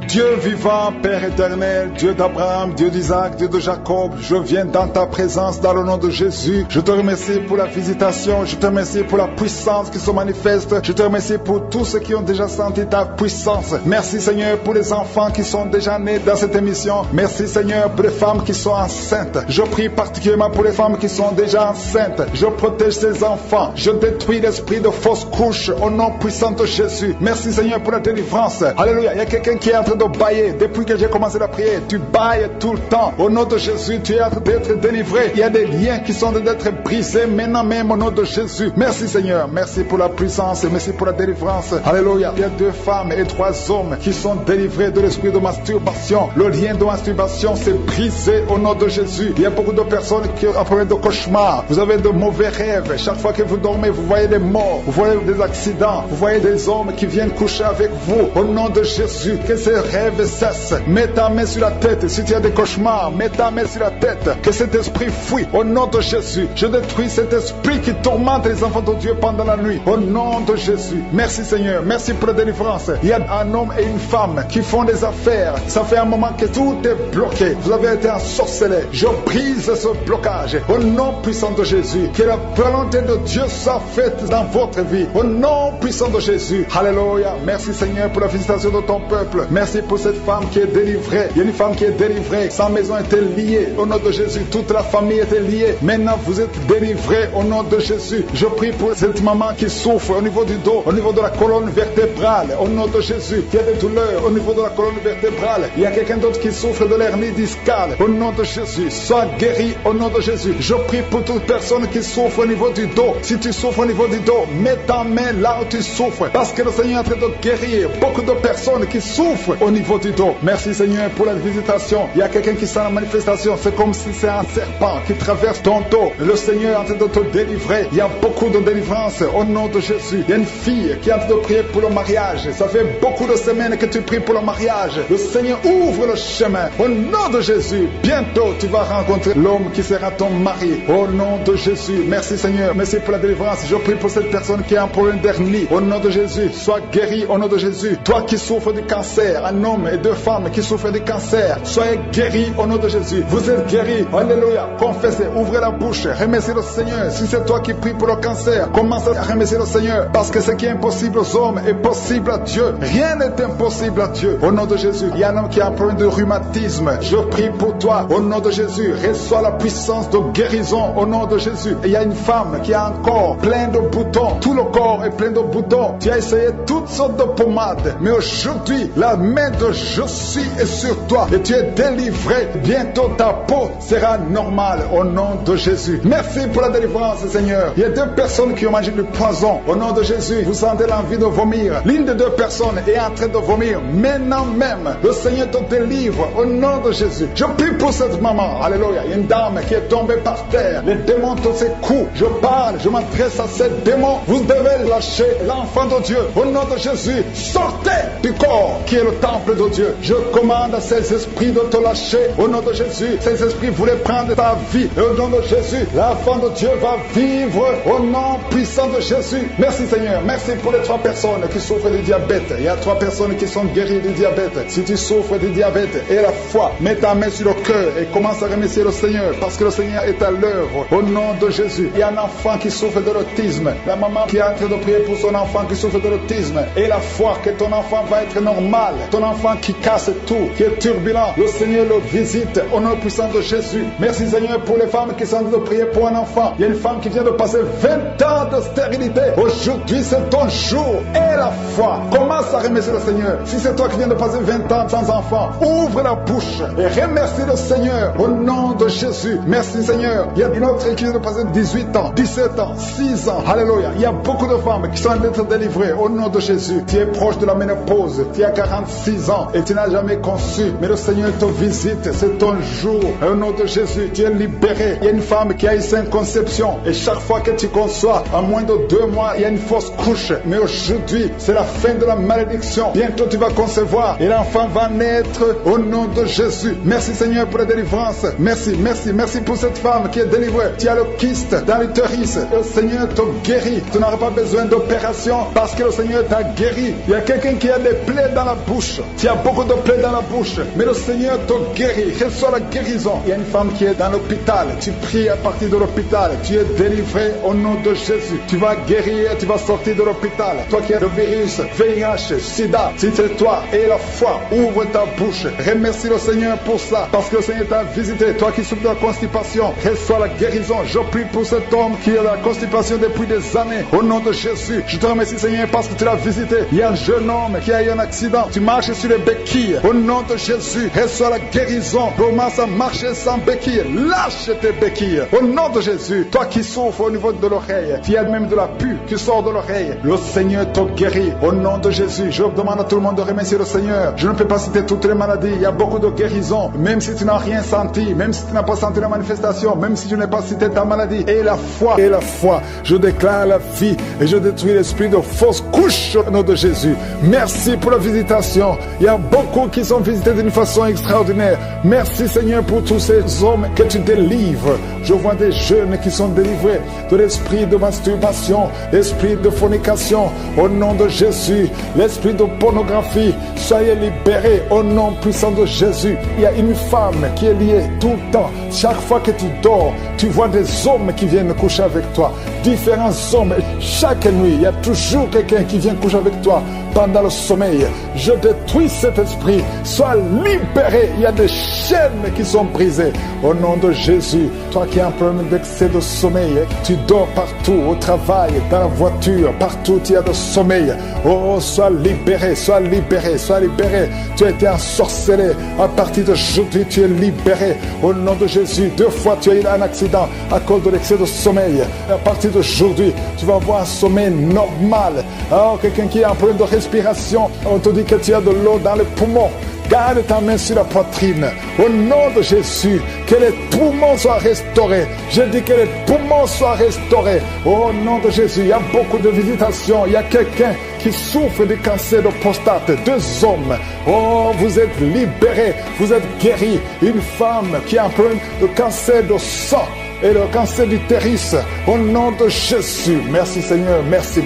Dieu vivant, Père éternel, Dieu d'Abraham, Dieu d'Isaac, Dieu de Jacob, je viens dans ta présence dans le nom de Jésus. Je te remercie pour la visitation, je te remercie pour la puissance qui se manifeste, je te remercie pour tous ceux qui ont déjà senti ta puissance. Merci Seigneur pour les enfants qui sont déjà nés dans cette émission. Merci Seigneur pour les femmes qui sont enceintes. Je prie particulièrement pour les femmes qui sont déjà enceintes. Je protège ces enfants. Je détruis l'esprit de fausse couche au nom puissant de Jésus. Merci Seigneur pour la délivrance. Alléluia. Il y a quelqu'un qui est en train de bailler. Depuis que j'ai commencé la prière, tu bailles tout le temps. Au nom de Jésus, tu es en train d'être délivré. Il y a des liens qui sont en train d'être brisés maintenant même au nom de Jésus. Merci Seigneur. Merci pour la puissance et merci pour la délivrance. Alléluia. Il y a 2 femmes et 3 hommes qui sont délivrés de l'esprit de masturbation. Le lien de masturbation s'est brisé au nom de Jésus. Il y a beaucoup de personnes qui ont un problème de cauchemar. Vous avez de mauvais rêves. Chaque fois que vous dormez, vous voyez des morts. Vous voyez des accidents. Vous voyez des hommes qui viennent coucher avec vous. Au nom de Jésus, que ces rêves cessent. Mets ta main sur la tête. Si tu as des cauchemars, mets ta main sur la tête. Que cet esprit fuit. Au nom de Jésus, je détruis cet esprit qui tourmente les enfants de Dieu pendant la nuit. Au nom de Jésus. Merci Seigneur. Merci pour la délivrance. Il y a un homme et une femme qui font des affaires. Ça fait un moment que tout est bloqué. Vous avez été ensorcelé. Je brise ce blocage. Au nom puissant de Jésus. Que la volonté de Dieu soit faite dans votre vie. Au nom puissant de Jésus. Alléluia. Merci Seigneur pour la visitation de ton peuple. Merci pour cette femme qui est délivrée. Il y a une femme qui est délivrée. Sa maison était liée. Au nom de Jésus, toute la famille était liée. Maintenant, vous êtes délivrés au nom de Jésus. Je prie pour cette maman qui souffre au niveau du dos, au niveau de la colonne vertébrale. Au nom de Jésus, il y a des douleurs au niveau de la colonne vertébrale. Il y a quelqu'un d'autre qui souffre de l'hernie discale. Au nom de Jésus, sois guéri au nom de Jésus. Je prie pour toute personne qui souffre au niveau du dos. Si tu souffres au niveau du dos, mets ta main là où tu souffres. Parce que le Seigneur est en train de guérir beaucoup de personnes qui souffrent au niveau du dos. Merci Seigneur pour la visitation. Il y a quelqu'un qui sent la manifestation. C'est comme si c'est un serpent qui traverse ton dos. Le Seigneur est en train de te délivrer. Il y a beaucoup de délivrance au nom de Jésus. Il y a une fille qui est en train de prier pour le mariage. Ça fait beaucoup de semaines que tu pries pour le mariage. Le Seigneur ouvre le chemin. Au nom de Jésus, bientôt tu vas rencontrer l'homme qui sera ton mari. Au nom de Jésus. Merci Seigneur. Merci pour la délivrance. Je prie pour cette personne qui a un problème d'hernie. Au nom de Jésus, sois guéri au nom de Jésus. Toi qui souffres du cancer, en un homme et 2 femmes qui souffrent de cancer. Soyez guéris au nom de Jésus. Vous êtes guéris. Alléluia. Confessez, ouvrez la bouche, remerciez le Seigneur. Si c'est toi qui pries pour le cancer, commence à remercier le Seigneur. Parce que ce qui est impossible aux hommes est possible à Dieu. Rien n'est impossible à Dieu. Au nom de Jésus, il y a un homme qui a un problème de rhumatisme. Je prie pour toi. Au nom de Jésus, reçois la puissance de guérison. Au nom de Jésus. Et il y a une femme qui a un corps plein de boutons. Tout le corps est plein de boutons. Tu as essayé toutes sortes de pommades. Mais aujourd'hui, la main de je suis est sur toi. Et tu es délivré. Bientôt ta peau sera normale. Au nom de Jésus. Merci pour la délivrance, Seigneur. Il y a 2 personnes qui ont mangé du poison. Au nom de Jésus, vous sentez l'envie de vomir. L'une des 2 personnes est en train de vomir. Maintenant même, le Seigneur te délivre. Au nom de Jésus. Je prie pour cette maman. Alléluia. Il y a une dame qui est tombée par terre. Les démons te secouent. Je parle, je m'adresse à ces démons. Vous devez lâcher l'enfant de Dieu. Au nom de Jésus, sortez du corps qui est le temple de Dieu. Je commande à ces esprits de te lâcher. Au nom de Jésus, ces esprits voulaient prendre ta vie. Et au nom de Jésus, l'enfant de Dieu va vivre au nom puissant de Jésus. Merci Seigneur. Merci pour les 3 personnes qui souffrent du diabète. Il y a 3 personnes qui sont guéries du diabète. Si tu souffres du diabète et la foi, mets ta main sur le cœur et commence à remercier le Seigneur parce que le Seigneur est à l'œuvre. Au nom de Jésus, il y a un enfant qui souffre de l'autisme. La maman qui est en train de prier pour son enfant qui souffre de l'autisme et la foi que ton enfant va être normal. Ton enfant qui casse tout, qui est turbulent, le Seigneur le visite au nom puissant de Jésus. Merci Seigneur pour les femmes qui sont en train de prier pour un enfant. Il y a une femme qui vient de passer 20 ans de stérilité. Aujourd'hui c'est ton jour et la foi. Commence à remercier le Seigneur. Si c'est toi qui viens de passer 20 ans sans enfant, ouvre la bouche et remercie le Seigneur au nom de Jésus. Merci Seigneur. Il y a une autre qui vient de passer 18 ans, 17 ans, 6 ans. Alléluia. Il y a beaucoup de femmes qui sont en train d'être délivrées au nom de Jésus. Tu es proche de la ménopause. Tu as 46 ans et tu n'as jamais conçu. Mais le Seigneur te visite. C'est ton jour. Au nom de Jésus, tu es libéré. Il y a une femme qui a eu 5 conceptions. Et chaque fois que tu conçois, en moins de 2 mois, il y a une fausse couche. Mais aujourd'hui, c'est la fin de la malédiction. Bientôt tu vas concevoir et l'enfant va naître au nom de Jésus. Merci Seigneur pour la délivrance. Merci, merci, merci pour cette femme qui est délivrée. Tu as le kyste dans l'utérus. Le Seigneur te guérit. Tu n'auras pas besoin d'opération parce que le Seigneur t'a guéri. Il y a quelqu'un qui a des plaies dans la bouche. Tu as beaucoup de plaies dans la bouche. Mais le Seigneur te guérit. Reçois la guérison. Il y a une femme qui est dans l'hôpital. Tu pries à partir de l'hôpital. Tu es délivré au nom de Jésus. Tu vas guérir. Tu vas sortir de l'hôpital. Toi qui as le virus, VIH, SIDA, si c'est toi et la foi, ouvre ta bouche. Remercie le Seigneur pour ça. Parce que le Seigneur t'a visité. Toi qui souffres de la constipation, reçois la guérison. Je prie pour cet homme qui a la constipation depuis des années. Au nom de Jésus, je te remercie Seigneur parce que tu l'as visité. Il y a un jeune homme qui a eu un accident. Tu marches sur les béquilles. Au nom de Jésus, reçois la guérison. Commence à marcher sans béquilles. Lâche tes béquilles. Au nom de Jésus, toi qui souffres au niveau de l'oreille, tu as même de la pus qui sort de l'oreille. Le Seigneur te guérit. Au nom de Jésus, je demande à tout le monde de remercier le Seigneur. Je ne peux pas citer toutes les maladies. Il y a beaucoup de guérisons. Même si tu n'as rien senti, même si tu n'as pas senti la manifestation, même si je n'ai pas cité ta maladie. Et la foi, je déclare la vie et je détruis l'esprit de fausse couche au nom de Jésus. Merci pour la visitation. Il y a beaucoup qui sont visités d'une façon extraordinaire. Merci Seigneur pour tous ces hommes que tu délivres. Je vois des jeunes qui sont délivrés de l'esprit de masturbation, l'esprit de fornication. Au nom de Jésus, l'esprit de pornographie, soyez libérés au nom puissant de Jésus. Il y a une femme qui est liée tout le temps. Chaque fois que tu dors, tu vois des hommes qui viennent coucher avec toi. Différents hommes. Chaque nuit, il y a toujours quelqu'un qui vient coucher avec toi pendant le sommeil. Je détruis cet esprit. Sois libéré. Il y a des chaînes qui sont brisées. Au nom de Jésus, toi qui as un problème d'excès de sommeil, tu dors partout, au travail, dans la voiture, partout tu as de sommeil. Oh, sois libéré, sois libéré, sois libéré. Tu as été ensorcelé. À partir d'aujourd'hui, tu es libéré. Au nom de Jésus, 2 fois tu as eu un accident à cause de l'excès de sommeil. À partir d'aujourd'hui, tu vas avoir un sommeil normal. Oh, quelqu'un qui a un problème de respiration, on te dit que tu as de l'eau dans les poumons. Garde ta main sur la poitrine. Au nom de Jésus, que les poumons soient restaurés. Je dis que les poumons soient restaurés. Au nom de Jésus, il y a beaucoup de visitations. Il y a quelqu'un qui souffre de cancer de prostate. 2 hommes. Oh, vous êtes libérés. Vous êtes guéris. Une femme qui a un problème de cancer de sang. et le cancer d'utérus. Au nom de Jésus. Merci Seigneur. Merci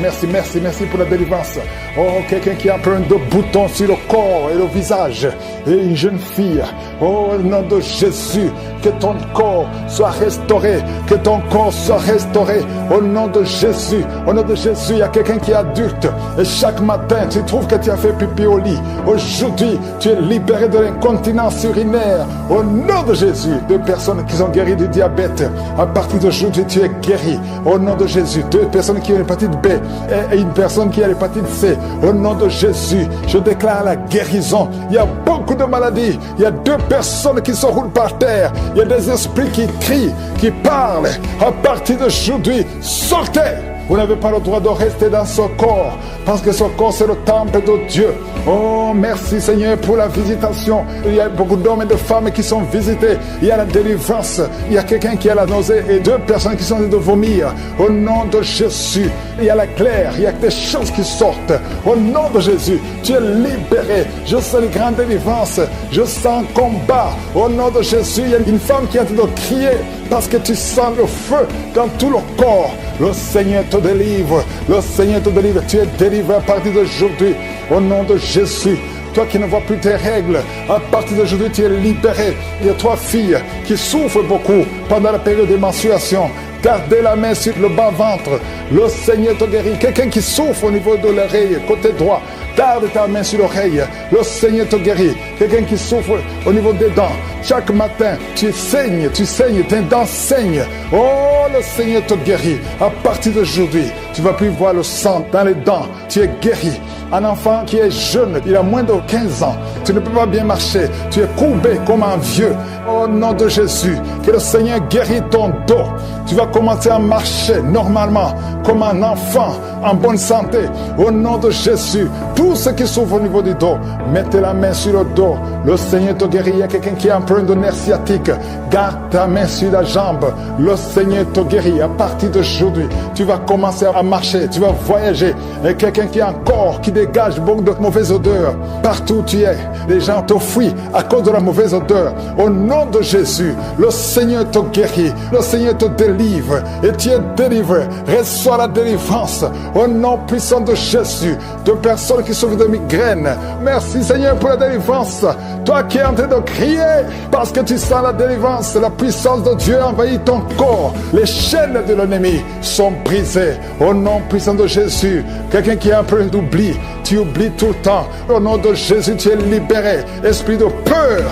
pour la délivrance. Oh, quelqu'un qui a plein de boutons sur le corps et le visage. Et une jeune fille. Oh, au nom de Jésus. Que ton corps soit restauré. Que ton corps soit restauré. Au nom de Jésus. Au nom de Jésus, il y a quelqu'un qui est adulte. Et chaque matin, tu trouves que tu as fait pipi au lit. Aujourd'hui, tu es libéré de l'incontinence urinaire. Au nom de Jésus, deux personnes qui sont guéries du diabète. À partir d'aujourd'hui, tu es guéri. Au nom de Jésus, deux personnes qui ont l'hépatite B et une personne qui a l'hépatite C. Au nom de Jésus, je déclare la guérison. Il y a beaucoup de maladies. Il y a deux personnes qui se roulent par terre. Il y a des esprits qui crient, qui parlent. À partir d'aujourd'hui, sortez! Vous n'avez pas le droit de rester dans ce corps, parce que ce corps, c'est le temple de Dieu. Oh, merci Seigneur pour la visitation. Il y a beaucoup d'hommes et de femmes qui sont visités. Il y a la délivrance. Il y a quelqu'un qui a la nausée et deux personnes qui sont en train de vomir. Au nom de Jésus, il y a la claire. Il y a des choses qui sortent. Au nom de Jésus, tu es libéré. Je sens une grande délivrance. Je sens un combat. Au nom de Jésus, il y a une femme qui est en train de crier parce que tu sens le feu dans tout le corps. Le Seigneur te délivre. Le Seigneur te délivre. Tu es délivré à partir d'aujourd'hui. Au nom de Jésus. Toi qui ne vois plus tes règles, à partir d'aujourd'hui, tu es libéré. Il y a trois filles qui souffrent beaucoup pendant la période de menstruation. Gardez la main sur le bas-ventre. Le Seigneur te guérit. Quelqu'un qui souffre au niveau de l'oreille, côté droit, garde ta main sur l'oreille. Le Seigneur te guérit. Quelqu'un qui souffre au niveau des dents. Chaque matin, tu saignes, tes dents saignent. Oh, le Seigneur te guérit. À partir d'aujourd'hui, tu ne vas plus voir le sang dans les dents. Tu es guéri. Un enfant qui est jeune, il a moins de 15 ans. Tu ne peux pas bien marcher. Tu es courbé comme un vieux. Au nom de Jésus, que le Seigneur guérit ton dos. Tu vas commencer à marcher normalement, comme un enfant, en bonne santé. Au nom de Jésus, tous ceux qui souffrent au niveau du dos, mettez la main sur le dos. Le Seigneur te guérit. Il y a quelqu'un qui a un problème de nerf sciatique. Garde ta main sur la jambe. Le Seigneur te guérit. À partir d'aujourd'hui, tu vas commencer à marcher. Tu vas voyager. Et quelqu'un qui a un corps qui dégage beaucoup de mauvaises odeurs. Partout où tu es, les gens te fuient à cause de la mauvaise odeur. Au nom de Jésus, le Seigneur te guérit. Le Seigneur te délivre. Et tu es délivré. Reçois la délivrance. Au nom puissant de Jésus. De personnes qui souffrent de migraines. Merci Seigneur pour la délivrance. Toi qui es en train de crier parce que tu sens la délivrance, la puissance de Dieu envahit ton corps. Les chaînes de l'ennemi sont brisées. Au nom puissant de Jésus. Quelqu'un qui a un peu d'oubli, tu oublies tout le temps. Au nom de Jésus, tu es libéré. Esprit de peur.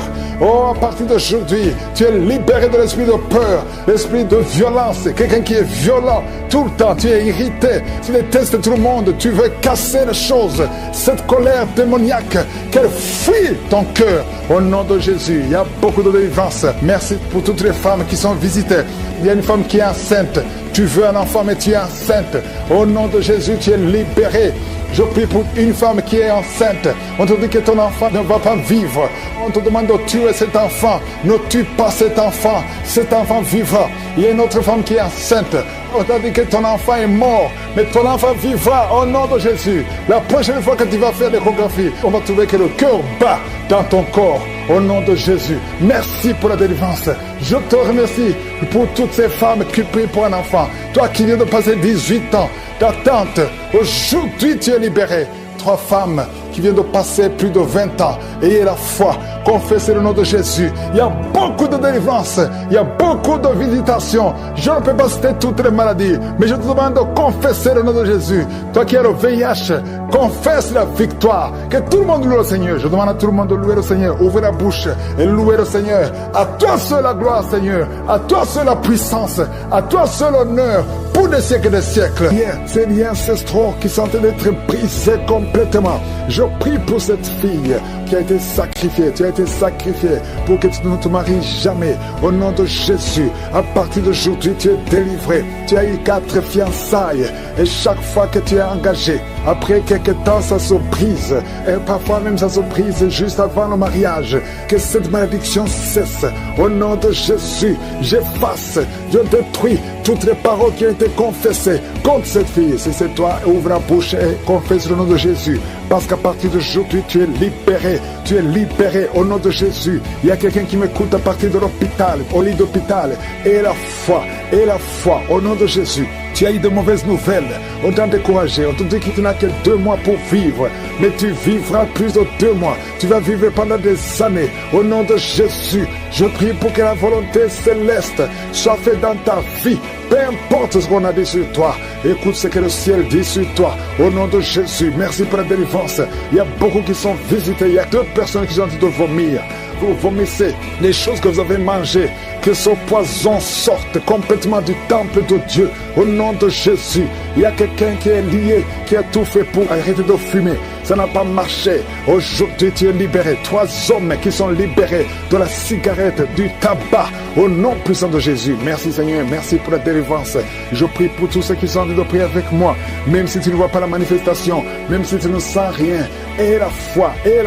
Oh, à partir d'aujourd'hui, tu es libéré de l'esprit de peur, l'esprit de violence. Quelqu'un qui est violent tout le temps, tu es irrité, tu détestes tout le monde, tu veux casser les choses. Cette colère démoniaque, qu'elle fuit ton cœur. Au nom de Jésus, il y a beaucoup de délivrance. Merci pour toutes les femmes qui sont visitées. Il y a une femme qui est enceinte. Tu veux un enfant, mais tu es enceinte. Au nom de Jésus, tu es libéré. Je prie pour une femme qui est enceinte. On te dit que ton enfant ne va pas vivre. On te demande de tuer cet enfant. Ne tue pas cet enfant. Cet enfant vivra. Il y a une autre femme qui est enceinte. On t'a dit que ton enfant est mort, mais ton enfant vivra au nom de Jésus. La prochaine fois que tu vas faire l'échographie, on va trouver que le cœur bat dans ton corps. Au nom de Jésus. Merci pour la délivrance. Je te remercie pour toutes ces femmes qui prient pour un enfant. Toi qui viens de passer 18 ans d'attente, aujourd'hui tu es libéré. 3 femmes qui viennent de passer plus de 20 ans. Ayez la foi, confessez le nom de Jésus. Il y a beaucoup de délivrance, il y a beaucoup de visitations. Je ne peux pas citer toutes les maladies, mais je te demande de confesser le nom de Jésus. Toi qui as le VIH, confesse la victoire. Que tout le monde loue le Seigneur. Je demande à tout le monde de louer le Seigneur. Ouvrez la bouche et louez le Seigneur. À toi seul la gloire, Seigneur. À toi seul la puissance. À toi seul l'honneur. Pour des siècles et des siècles. Ces liens ancestraux qui sont en train d'être brisés complètement. Je prie pour cette fille qui a été sacrifiée. Tu as été sacrifié pour que tu ne te maries jamais. Au nom de Jésus, à partir d'aujourd'hui, tu es délivré. Tu as eu 4 fiançailles. Et chaque fois que tu es engagé, après quelques temps, ça se brise. Et parfois même, ça se brise juste avant le mariage. Que cette malédiction cesse. Au nom de Jésus, j'efface, je détruis toutes les paroles qui ont été confessées contre cette fille. Si c'est toi, ouvre la bouche et confesse le nom de Jésus. Parce qu'à partir partir d'aujourd'hui, tu es libéré. Tu es libéré au nom de Jésus. Il y a quelqu'un qui m'écoute à partir de l'hôpital, au lit d'hôpital. Et la foi, au nom de Jésus. Tu as eu de mauvaises nouvelles, on t'a découragé, on te dit que tu n'as que 2 mois pour vivre, mais tu vivras plus de 2 mois, tu vas vivre pendant des années, au nom de Jésus. Je prie pour que la volonté céleste soit faite dans ta vie, peu importe ce qu'on a dit sur toi, écoute ce que le ciel dit sur toi, au nom de Jésus. Merci pour la délivrance. Il y a beaucoup qui sont visités, il y a 2 personnes qui sont en train de vomir. Vous vomissez les choses que vous avez mangées, que ce poison sorte complètement du temple de Dieu, au nom de Jésus. Il y a quelqu'un qui est lié, qui a tout fait pour arrêter de fumer. Ça n'a pas marché. Aujourd'hui, tu es libéré. 3 hommes qui sont libérés de la cigarette, du tabac, au nom puissant de Jésus. Merci Seigneur, merci pour la délivrance. Je prie pour tous ceux qui sont en train de prier avec moi, même si tu ne vois pas la manifestation, même si tu ne sens rien. Et la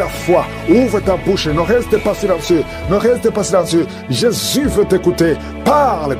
foi, ouvre ta bouche, ne reste pas silencieux, Jésus veut t'écouter. Parle,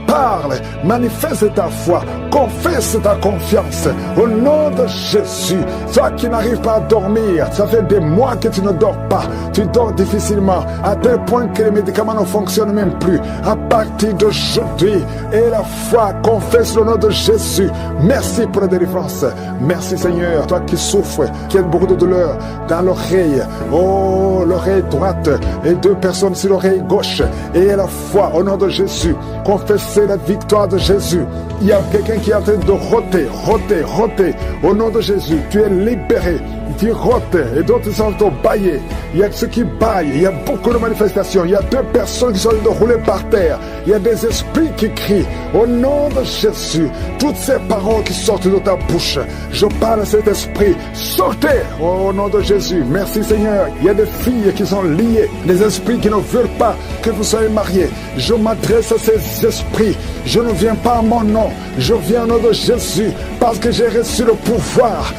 manifeste ta foi, confesse ta confiance, au nom de Jésus. Toi qui n'arrives pas à dormir, ça fait des mois que tu ne dors pas, tu dors difficilement, à tel point que les médicaments ne fonctionnent même plus. À partir d'aujourd'hui, et la foi, confesse le nom de Jésus. Merci pour la délivrance. Merci Seigneur, toi qui souffres, qui as beaucoup de douleur dans l'oreille, oh, l'oreille droite, et 2 personnes sur l'oreille gauche, et la foi au nom de Jésus. Confessez la victoire de Jésus. Il y a quelqu'un qui est en train de roter, au nom de Jésus. Tu es libéré, tu rotes, et d'autres sont en bailler. Il y a ceux qui baillent, il y a beaucoup de manifestations. Il y a 2 personnes qui sont en train de rouler par terre. Il y a des esprits qui crient, au nom de Jésus. Toutes ces paroles qui sortent de ta bouche, je parle à cet esprit, sortez au nom de Jésus. Merci Seigneur. Il y a des filles qui sont liées, des esprits qui ne veulent pas que vous soyez mariés. Je m'adresse à ces esprits. Je ne viens pas à mon nom, je viens au nom de Jésus, parce que j'ai reçu le pouvoir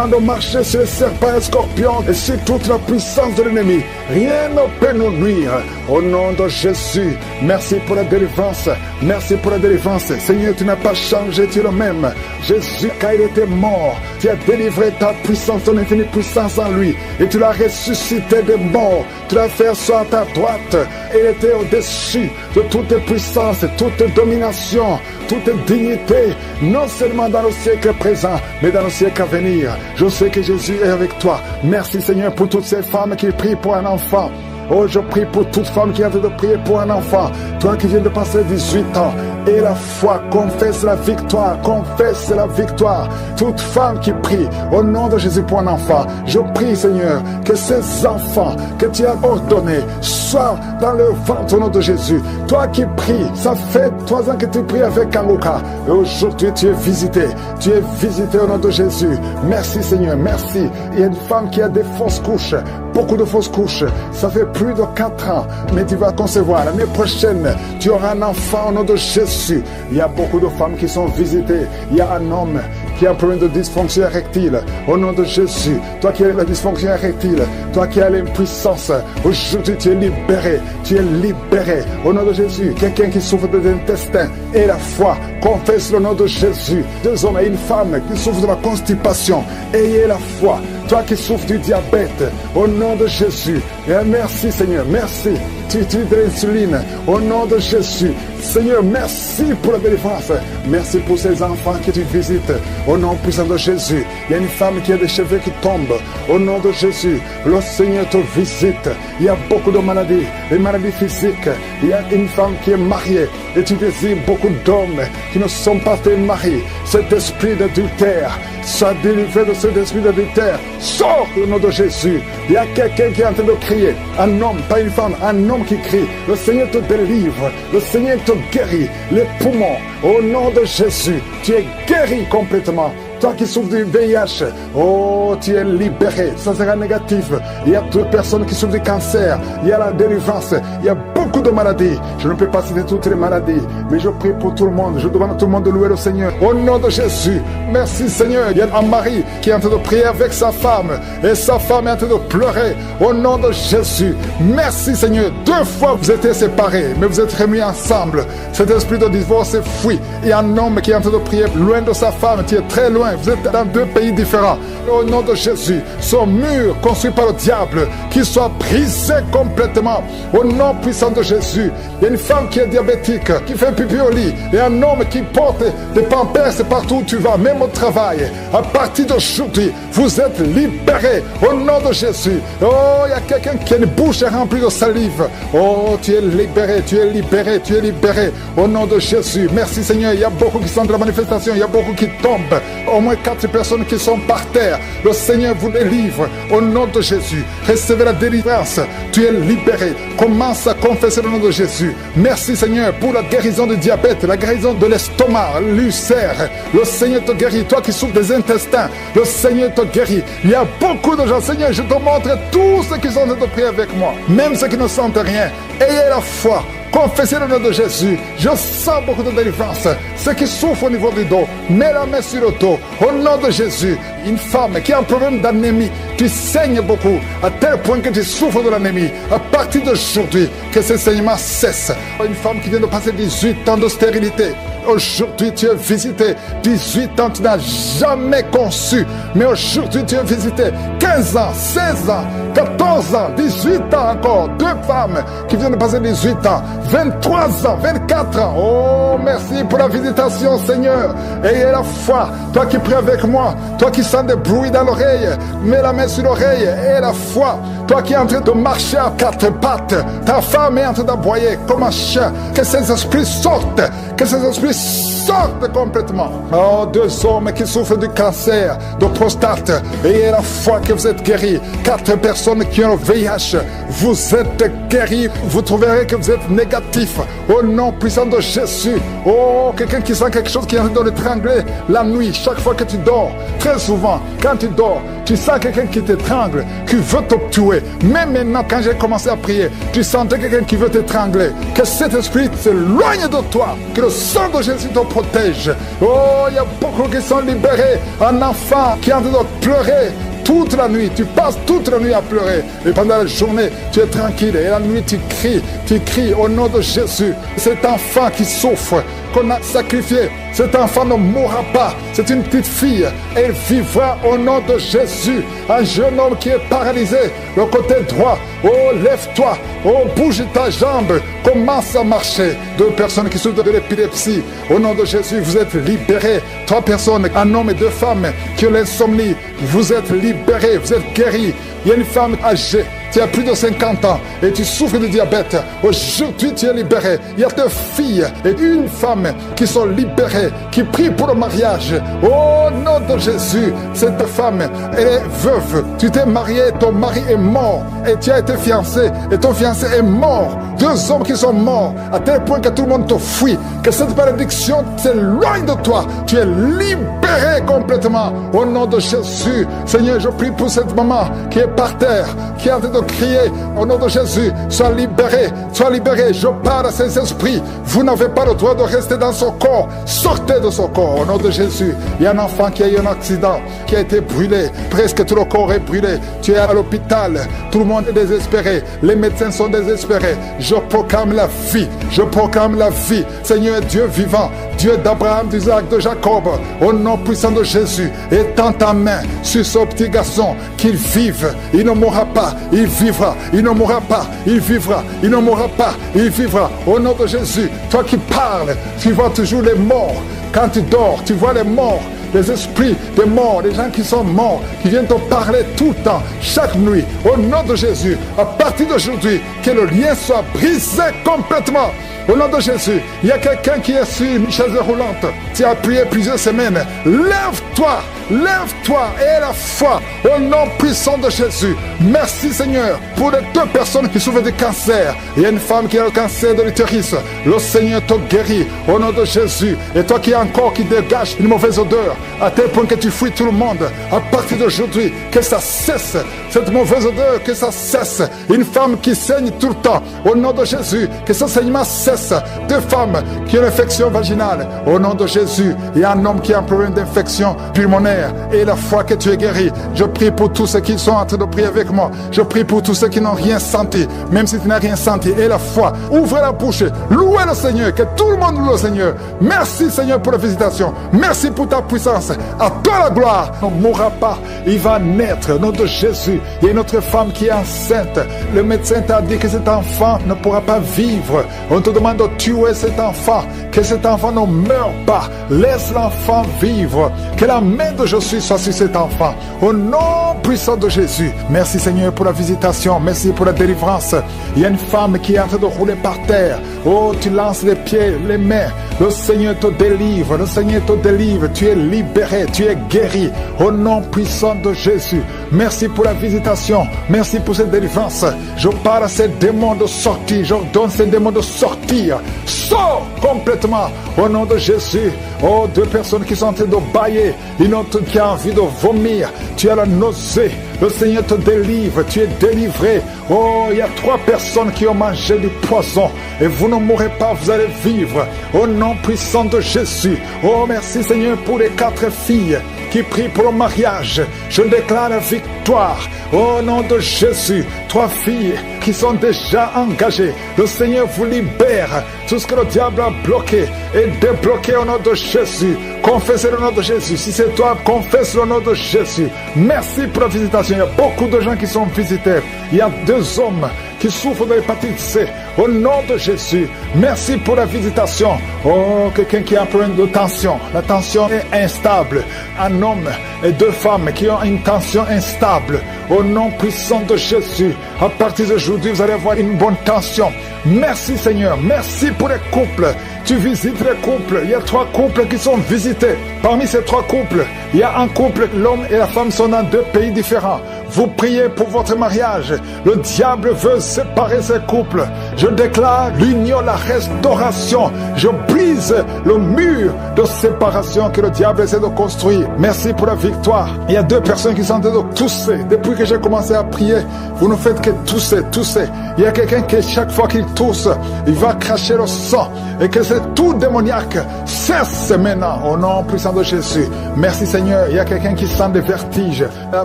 de marcher sur les serpents et les scorpions et sur toute la puissance de l'ennemi. Rien ne peut nous nuire. Au nom de Jésus, merci pour la délivrance. Merci pour la délivrance. Seigneur, tu n'as pas changé, tu es le même. Jésus, quand il était mort, tu as délivré ta puissance, ton infinie puissance en lui, et tu l'as ressuscité des morts. Tu l'as fait asseoir à ta droite, et il était au-dessus de toute puissance, toute domination, toute dignité, non seulement dans le siècle présent, mais dans le siècle à venir. Je sais que Jésus est avec toi. Merci Seigneur pour toutes ces femmes qui prient pour un enfant. Oh, je prie pour toute femme qui a envie de prier pour un enfant. Toi qui viens de passer 18 ans. Et la foi, confesse la victoire. Confesse la victoire. Toute femme qui prie au nom de Jésus pour un enfant. Je prie, Seigneur, que ces enfants que tu as ordonnés soient dans le ventre au nom de Jésus. Toi qui pries, ça fait 3 ans que tu pries avec Kangoka. Et aujourd'hui, tu es visité. Tu es visité au nom de Jésus. Merci, Seigneur. Merci. Il y a une femme qui a des fausses couches. Beaucoup de fausses couches. Ça fait plus de 4 ans, mais tu vas concevoir. L'année prochaine, tu auras un enfant au nom de Jésus. Il y a beaucoup de femmes qui sont visitées. Il y a un homme qui a un problème de dysfonction érectile. Au nom de Jésus, toi qui as la dysfonction érectile, toi qui as l'impuissance, aujourd'hui tu es libéré. Tu es libéré. Au nom de Jésus, quelqu'un qui souffre des intestins et la foi, confesse le nom de Jésus. 2 hommes et une femme qui souffrent de la constipation, ayez la foi. Toi qui souffres du diabète, au nom de Jésus, et merci Seigneur, merci. Tu utilises de l'insuline, au nom de Jésus. Seigneur, merci pour la délivrance. Merci pour ces enfants que tu visites, au nom puissant de Jésus. Il y a une femme qui a des cheveux qui tombent, au nom de Jésus. Le Seigneur te visite. Il y a beaucoup de maladies, des maladies physiques. Il y a une femme qui est mariée, et tu désires beaucoup d'hommes qui ne sont pas tes maris. Cet esprit d'adultère, sois délivré de cet esprit d'adultère. Sors au nom de Jésus. Il y a quelqu'un qui est en train de crier. Un homme, pas une femme, un homme qui crie. Le Seigneur te délivre. Le Seigneur te guérit. Les poumons, au nom de Jésus, tu es guéri complètement. Toi qui souffres du VIH, oh, tu es libéré. Ça sera négatif. Il y a 2 personnes qui souffrent du cancer. Il y a la délivrance. Il y a beaucoup beaucoup de maladies. Je ne peux pas citer toutes les maladies, mais je prie pour tout le monde. Je demande à tout le monde de louer le Seigneur. Au nom de Jésus, merci Seigneur. Il y a un mari qui est en train de prier avec sa femme et sa femme est en train de pleurer. Au nom de Jésus, merci Seigneur. 2 fois vous étiez séparés, mais vous êtes remis ensemble. Cet esprit de divorce est fui. Il y a un homme qui est en train de prier loin de sa femme, qui est très loin. Vous êtes dans 2 pays différents. Au nom de Jésus, ce mur construit par le diable, qu'il soit brisé complètement. Au nom puissant de Jésus, il y a une femme qui est diabétique, qui fait pipi au lit, et un homme qui porte des pampers partout où tu vas, même au travail. À partir d'aujourd'hui, vous êtes libérés au nom de Jésus. Oh, il y a quelqu'un qui a une bouche remplie de salive. Oh, tu es libéré, tu es libéré, tu es libéré au nom de Jésus. Merci Seigneur. Il y a beaucoup qui sont de la manifestation, il y a beaucoup qui tombent. Au moins 4 personnes qui sont par terre. Le Seigneur vous délivre au nom de Jésus. Recevez la délivrance. Tu es libéré. Commence à confesser le nom de Jésus. Merci Seigneur pour la guérison du diabète, la guérison de l'estomac, l'ulcère. Le Seigneur te guérit. Toi qui souffres des intestins, le Seigneur te guérit. Il y a beaucoup de gens. Seigneur, je te montre tous ceux qui sont en train de prier avec moi, même ceux qui ne sentent rien. Ayez la foi. Confessez le nom de Jésus. Je sens beaucoup de délivrance. Ceux qui souffrent au niveau du dos, mets la main sur le dos. Au nom de Jésus, une femme qui a un problème d'anémie, tu saignes beaucoup, à tel point que tu souffres de l'anémie. À partir d'aujourd'hui, que ce saignement cesse. Une femme qui vient de passer 18 ans de stérilité. Aujourd'hui, tu es visité. 18 ans, tu n'as jamais conçu. Mais aujourd'hui, tu es visité. 15 ans, 16 ans, 14 ans, 18 ans encore. 2 femmes qui viennent de passer 18 ans. 23 ans, 24 ans. Oh, merci pour la visitation, Seigneur. Ayez la foi. Toi qui pries avec moi, toi qui sens des bruits dans l'oreille, mets la main sur l'oreille. Ayez la foi. Toi qui es en train de marcher à 4 pattes, ta femme est en train d'aboyer comme un chien. Que ces esprits sortent. Que ces esprits sortent complètement. Oh, 2 hommes qui souffrent du cancer, de prostate. Ayez la foi que vous êtes guéris. 4 personnes qui ont le VIH. Vous êtes guéris. Vous trouverez que vous êtes négatif. Au nom puissant de Jésus. Oh, quelqu'un qui sent quelque chose qui est en train de l'étrangler la nuit, chaque fois que tu dors. Très souvent, quand tu dors, tu sens quelqu'un qui t'étrangle, qui veut te tuer. Même maintenant, quand j'ai commencé à prier, tu sentais quelqu'un qui veut t'étrangler. Que cet esprit s'éloigne de toi. Que le sang de Jésus te protège. Oh, il y a beaucoup qui sont libérés. Un enfant qui est en train de pleurer toute la nuit, tu passes toute la nuit à pleurer. Et pendant la journée, tu es tranquille. Et la nuit, tu cries au nom de Jésus. Cet enfant qui souffre, qu'on a sacrifié, cet enfant ne mourra pas. C'est une petite fille. Elle vivra au nom de Jésus. Un jeune homme qui est paralysé, le côté droit. Oh, lève-toi. Oh, bouge ta jambe. Commence à marcher. 2 personnes qui souffrent de l'épilepsie. Au nom de Jésus, vous êtes libérés. 3 personnes, un homme et 2 femmes qui ont l'insomnie. Vous êtes libérés, vous êtes guéris. Il y a une femme âgée, tu as plus de 50 ans et tu souffres de diabète. Aujourd'hui, tu es libéré. Il y a 2 filles et une femme qui sont libérées, qui prient pour le mariage. Au nom de Jésus, cette femme, elle est veuve. Tu t'es marié, ton mari est mort et tu as été fiancé et ton fiancé est mort. 2 hommes qui sont morts à tel point que tout le monde te fuit. Que cette malédiction s'éloigne de toi. Tu es libéré complètement. Au nom de Jésus, Seigneur, je prie pour cette maman qui est par terre, qui est en train de crier. Au nom de Jésus, sois libéré, sois libéré. Je parle à ces esprits. Vous n'avez pas le droit de rester dans son corps. Sortez de son corps. Au nom de Jésus, il y a un enfant qui a eu un accident, qui a été brûlé. Presque tout le corps est brûlé. Tu es à l'hôpital. Tout le monde est désespéré. Les médecins sont désespérés. Je proclame la vie. Je proclame la vie. Seigneur Dieu vivant, Dieu d'Abraham, d'Isaac, de Jacob, au nom puissant de Jésus, étends ta main sur ce petit garçon, qu'il vive. Il ne mourra pas, il vivra. Il ne mourra pas, il vivra. Il ne mourra pas, il vivra. Au nom de Jésus, toi qui parles, tu vois toujours les morts. Quand tu dors, tu vois les morts. Les esprits des morts, les gens qui sont morts, qui viennent te parler tout le temps, chaque nuit, au nom de Jésus, à partir d'aujourd'hui, que le lien soit brisé complètement. Au nom de Jésus, il y a quelqu'un qui est sur une chaise roulante. Tu as prié plusieurs semaines. Lève-toi, lève-toi et aie la foi au nom puissant de Jésus. Merci Seigneur pour les 2 personnes qui souffrent de cancer. Il y a une femme qui a le cancer de l'utérus. Le Seigneur te guérit au nom de Jésus. Et toi qui as un corps qui dégage une mauvaise odeur, à tel point que tu fuis tout le monde. À partir d'aujourd'hui, que ça cesse, cette mauvaise odeur, que ça cesse. Une femme qui saigne tout le temps, au nom de Jésus, que ce saignement cesse. Deux femmes qui ont une infection vaginale, au nom de Jésus. Il y a un homme qui a un problème d'infection pulmonaire, et la foi que tu es guéri. Je prie pour tous ceux qui sont en train de prier avec moi. Je prie pour tous ceux qui n'ont rien senti, même si tu n'as rien senti. Et la foi, ouvrez la bouche, louez le Seigneur, que tout le monde loue le Seigneur. Merci Seigneur pour la visitation. Merci pour ta puissance. À toi la gloire. On ne mourra pas. Il va naître au nom de Jésus. Il y a une autre femme qui est enceinte. Le médecin t'a dit que cet enfant ne pourra pas vivre. On te demande de tuer cet enfant. Que cet enfant ne meure pas. Laisse l'enfant vivre. Que la main de Jésus soit sur cet enfant. Au nom puissant de Jésus. Merci Seigneur pour la visitation. Merci pour la délivrance. Il y a une femme qui est en train de rouler par terre. Oh, tu lances les pieds, les mains. Le Seigneur te délivre. Le Seigneur te délivre. Tu es libéré. Tu es guéri. Au nom puissant de Jésus. Merci pour la visitation. Merci pour cette délivrance. Je parle à ces démons de sortir. J'ordonne ces démons de sortir. Sors complètement. Au nom de Jésus. Oh, deux personnes qui sont en train de bailler. Une autre qui a envie de vomir. Tu as la nausée. Le Seigneur te délivre. Tu es délivré. Oh, il y a 3 personnes qui ont mangé du poison. Et vous ne mourrez pas, vous allez vivre. Au nom puissant de Jésus. Oh, merci Seigneur pour les 4 filles qui prient pour le mariage. Je déclare la victoire. Au nom de Jésus. 3 filles qui sont déjà engagées. Le Seigneur vous libère. Tout ce que le diable a bloqué est débloqué au nom de Jésus. Confessez le nom de Jésus. Si c'est toi, confesse le nom de Jésus. Merci pour la visitation. Il y a beaucoup de gens qui sont visités. Il y a 2 hommes qui souffrent de l'hépatite C. Au nom de Jésus. Merci pour la visitation. Oh, quelqu'un qui a un problème de tension. La tension est instable. Un homme et 2 femmes qui ont une tension instable. Au nom puissant de Jésus. À partir d'aujourd'hui, vous allez avoir une bonne tension. Merci Seigneur. Merci pour les couples. Tu visites les couples. Il y a 3 couples qui sont visités. Parmi ces 3 couples, il y a un couple, l'homme et la femme sont dans 2 pays différents. Vous priez pour votre mariage. Le diable veut séparer ces couples. Je déclare l'union, la restauration. Je brise le mur de séparation que le diable essaie de construire. Merci pour la victoire. Il y a 2 personnes qui sont en train de tousser. Depuis que j'ai commencé à prier, vous ne faites que tousser, tousser. Il y a quelqu'un qui, chaque fois qu'il tousse, il va cracher le sang. Et que c'est tout démoniaque cesse maintenant au nom puissant de Jésus. Merci Seigneur. Il y a quelqu'un qui sent des vertiges. À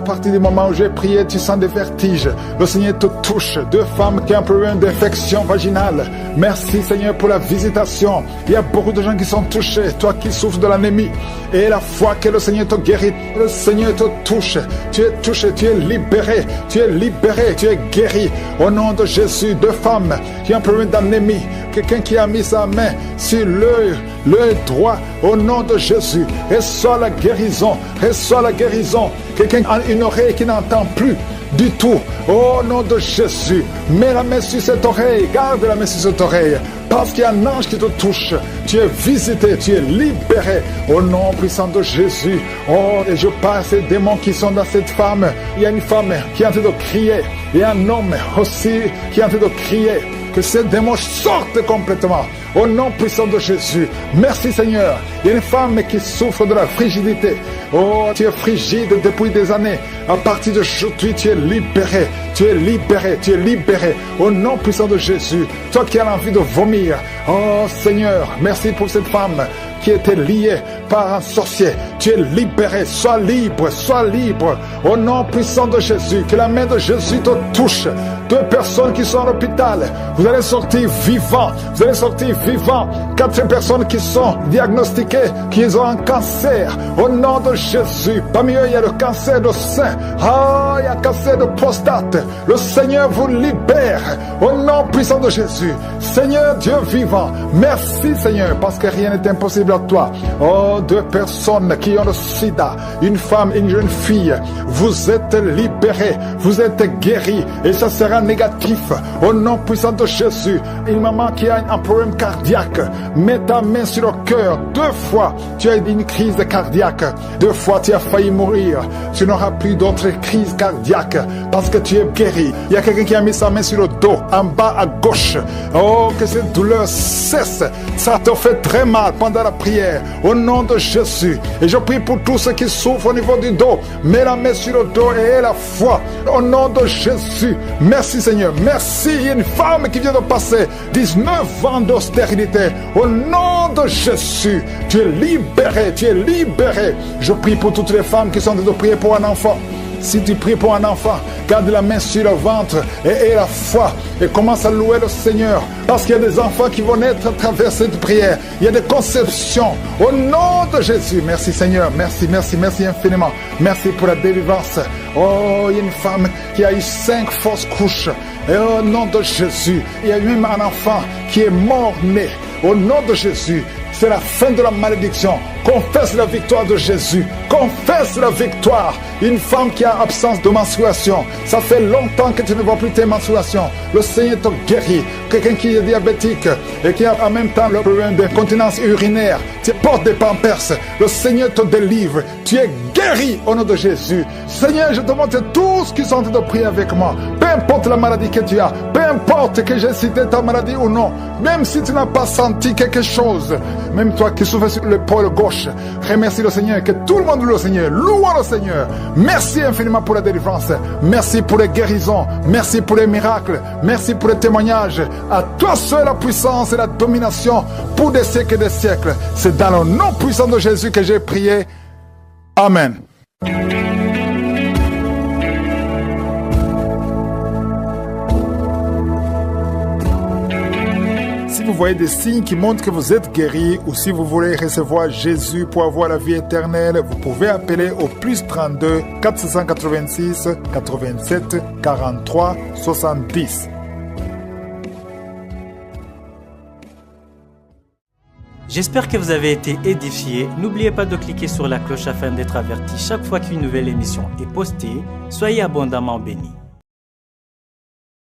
partir du moment où j'ai prié, tu sens des vertiges. Le Seigneur te touche. 2 femmes qui ont un problème d'infection vaginale. Merci Seigneur pour la visitation. Il y a beaucoup de gens qui sont touchés. Toi qui souffres de l'anémie. Et la foi que le Seigneur te guérit. Le Seigneur te touche. Tu es touché. Tu es libéré. Tu es libéré. Tu es guéri. Au nom de Jésus. 2 femmes qui ont un problème d'anémie. Quelqu'un qui a mis sa main sur l'œil droit. Au nom de Jésus. Reçois la guérison. Reçois la guérison. Quelqu'un a une oreille qui n'entend plus du tout. Au nom de Jésus. Mets la main sur cette oreille. Garde la main sur cette oreille. Parce qu'il y a un ange qui te touche. Tu es visité. Tu es libéré. Au nom puissant de Jésus. Oh, et je parle à ces démons qui sont dans cette femme. Il y a une femme qui est en train de crier. Il y a un homme aussi qui est en train de crier. Que ces démons sortent complètement. Au nom puissant de Jésus. Merci Seigneur. Il y a une femme qui souffre de la frigidité. Oh, tu es frigide depuis des années. À partir d'aujourd'hui, tu es libéré. Tu es libéré. Tu es libéré. Au nom puissant de Jésus. Toi qui as envie de vomir. Oh Seigneur, merci pour cette femme qui était liée par un sorcier. Tu es libéré. Sois libre. Sois libre. Au nom puissant de Jésus. Que la main de Jésus te touche. 2 personnes qui sont à l'hôpital. Vous allez sortir vivants. Vous allez sortir vivants. 4 personnes qui sont diagnostiquées, qui ont un cancer. Au nom de Jésus. Parmi eux, il y a le cancer de sein. Ah, il y a le cancer de prostate. Le Seigneur vous libère. Au nom puissant de Jésus. Seigneur Dieu vivant. Merci Seigneur, parce que rien n'est impossible à toi. Oh, 2 personnes qui ont le sida. Une femme et une jeune fille. Vous êtes libérés. Vous êtes guéris. Et ça sera négatif. Au nom puissant de Jésus. Une maman qui a un problème cardiaque. Mets ta main sur le cœur. 2 fois, tu as eu une crise cardiaque. 2 fois, tu as failli mourir. Tu n'auras plus d'autres crises cardiaques parce que tu es guéri. Il y a quelqu'un qui a mis sa main sur le dos, en bas à gauche. Oh, que cette douleur cesse. Ça te fait très mal pendant la prière. Au nom de Jésus. Et je je prie pour tous ceux qui souffrent au niveau du dos. Mets la main sur le dos et la foi. Au nom de Jésus. Merci Seigneur. Merci. Il y a une femme qui vient de passer 19 ans d'austérité. Au nom de Jésus, tu es libéré. Tu es libéré. Je prie pour toutes les femmes qui sont en train de prier pour un enfant. Si tu pries pour un enfant, garde la main sur le ventre et la foi et commence à louer le Seigneur. Parce qu'il y a des enfants qui vont naître à travers cette prière. Il y a des conceptions. Au nom de Jésus, merci Seigneur. Merci, merci, merci infiniment. Merci pour la délivrance. Oh, il y a une femme qui a eu 5 fausses couches. Et au nom de Jésus, il y a même un enfant qui est mort-né. Au nom de Jésus, c'est la fin de la malédiction. Confesse la victoire de Jésus. Confesse la victoire. Une femme qui a absence de menstruation. Ça fait longtemps que tu ne vois plus tes menstruations. Le Seigneur te guérit. Quelqu'un qui est diabétique et qui a en même temps le problème d'incontinence urinaire. Tu portes des pampers. Le Seigneur te délivre. Tu es guéri au nom de Jésus. Seigneur, je te montre tous qui sont en train de prier avec moi. Peu importe la maladie que tu as. Peu importe que j'ai cité ta maladie ou non. Même si tu n'as pas senti quelque chose. Même toi qui souffres sur l'épaule gauche. Remercie le Seigneur. Que tout le monde loue le Seigneur. Louons le Seigneur. Merci infiniment pour la délivrance. Merci pour les guérisons. Merci pour les miracles. Merci pour les témoignages. À toi seul la puissance et la domination pour des siècles et des siècles. C'est dans le nom puissant de Jésus que j'ai prié. Amen. Si vous voyez des signes qui montrent que vous êtes guéri ou si vous voulez recevoir Jésus pour avoir la vie éternelle, vous pouvez appeler au plus 32 486 87 43 70. J'espère que vous avez été édifiés. N'oubliez pas de cliquer sur la cloche afin d'être averti chaque fois qu'une nouvelle émission est postée. Soyez abondamment bénis.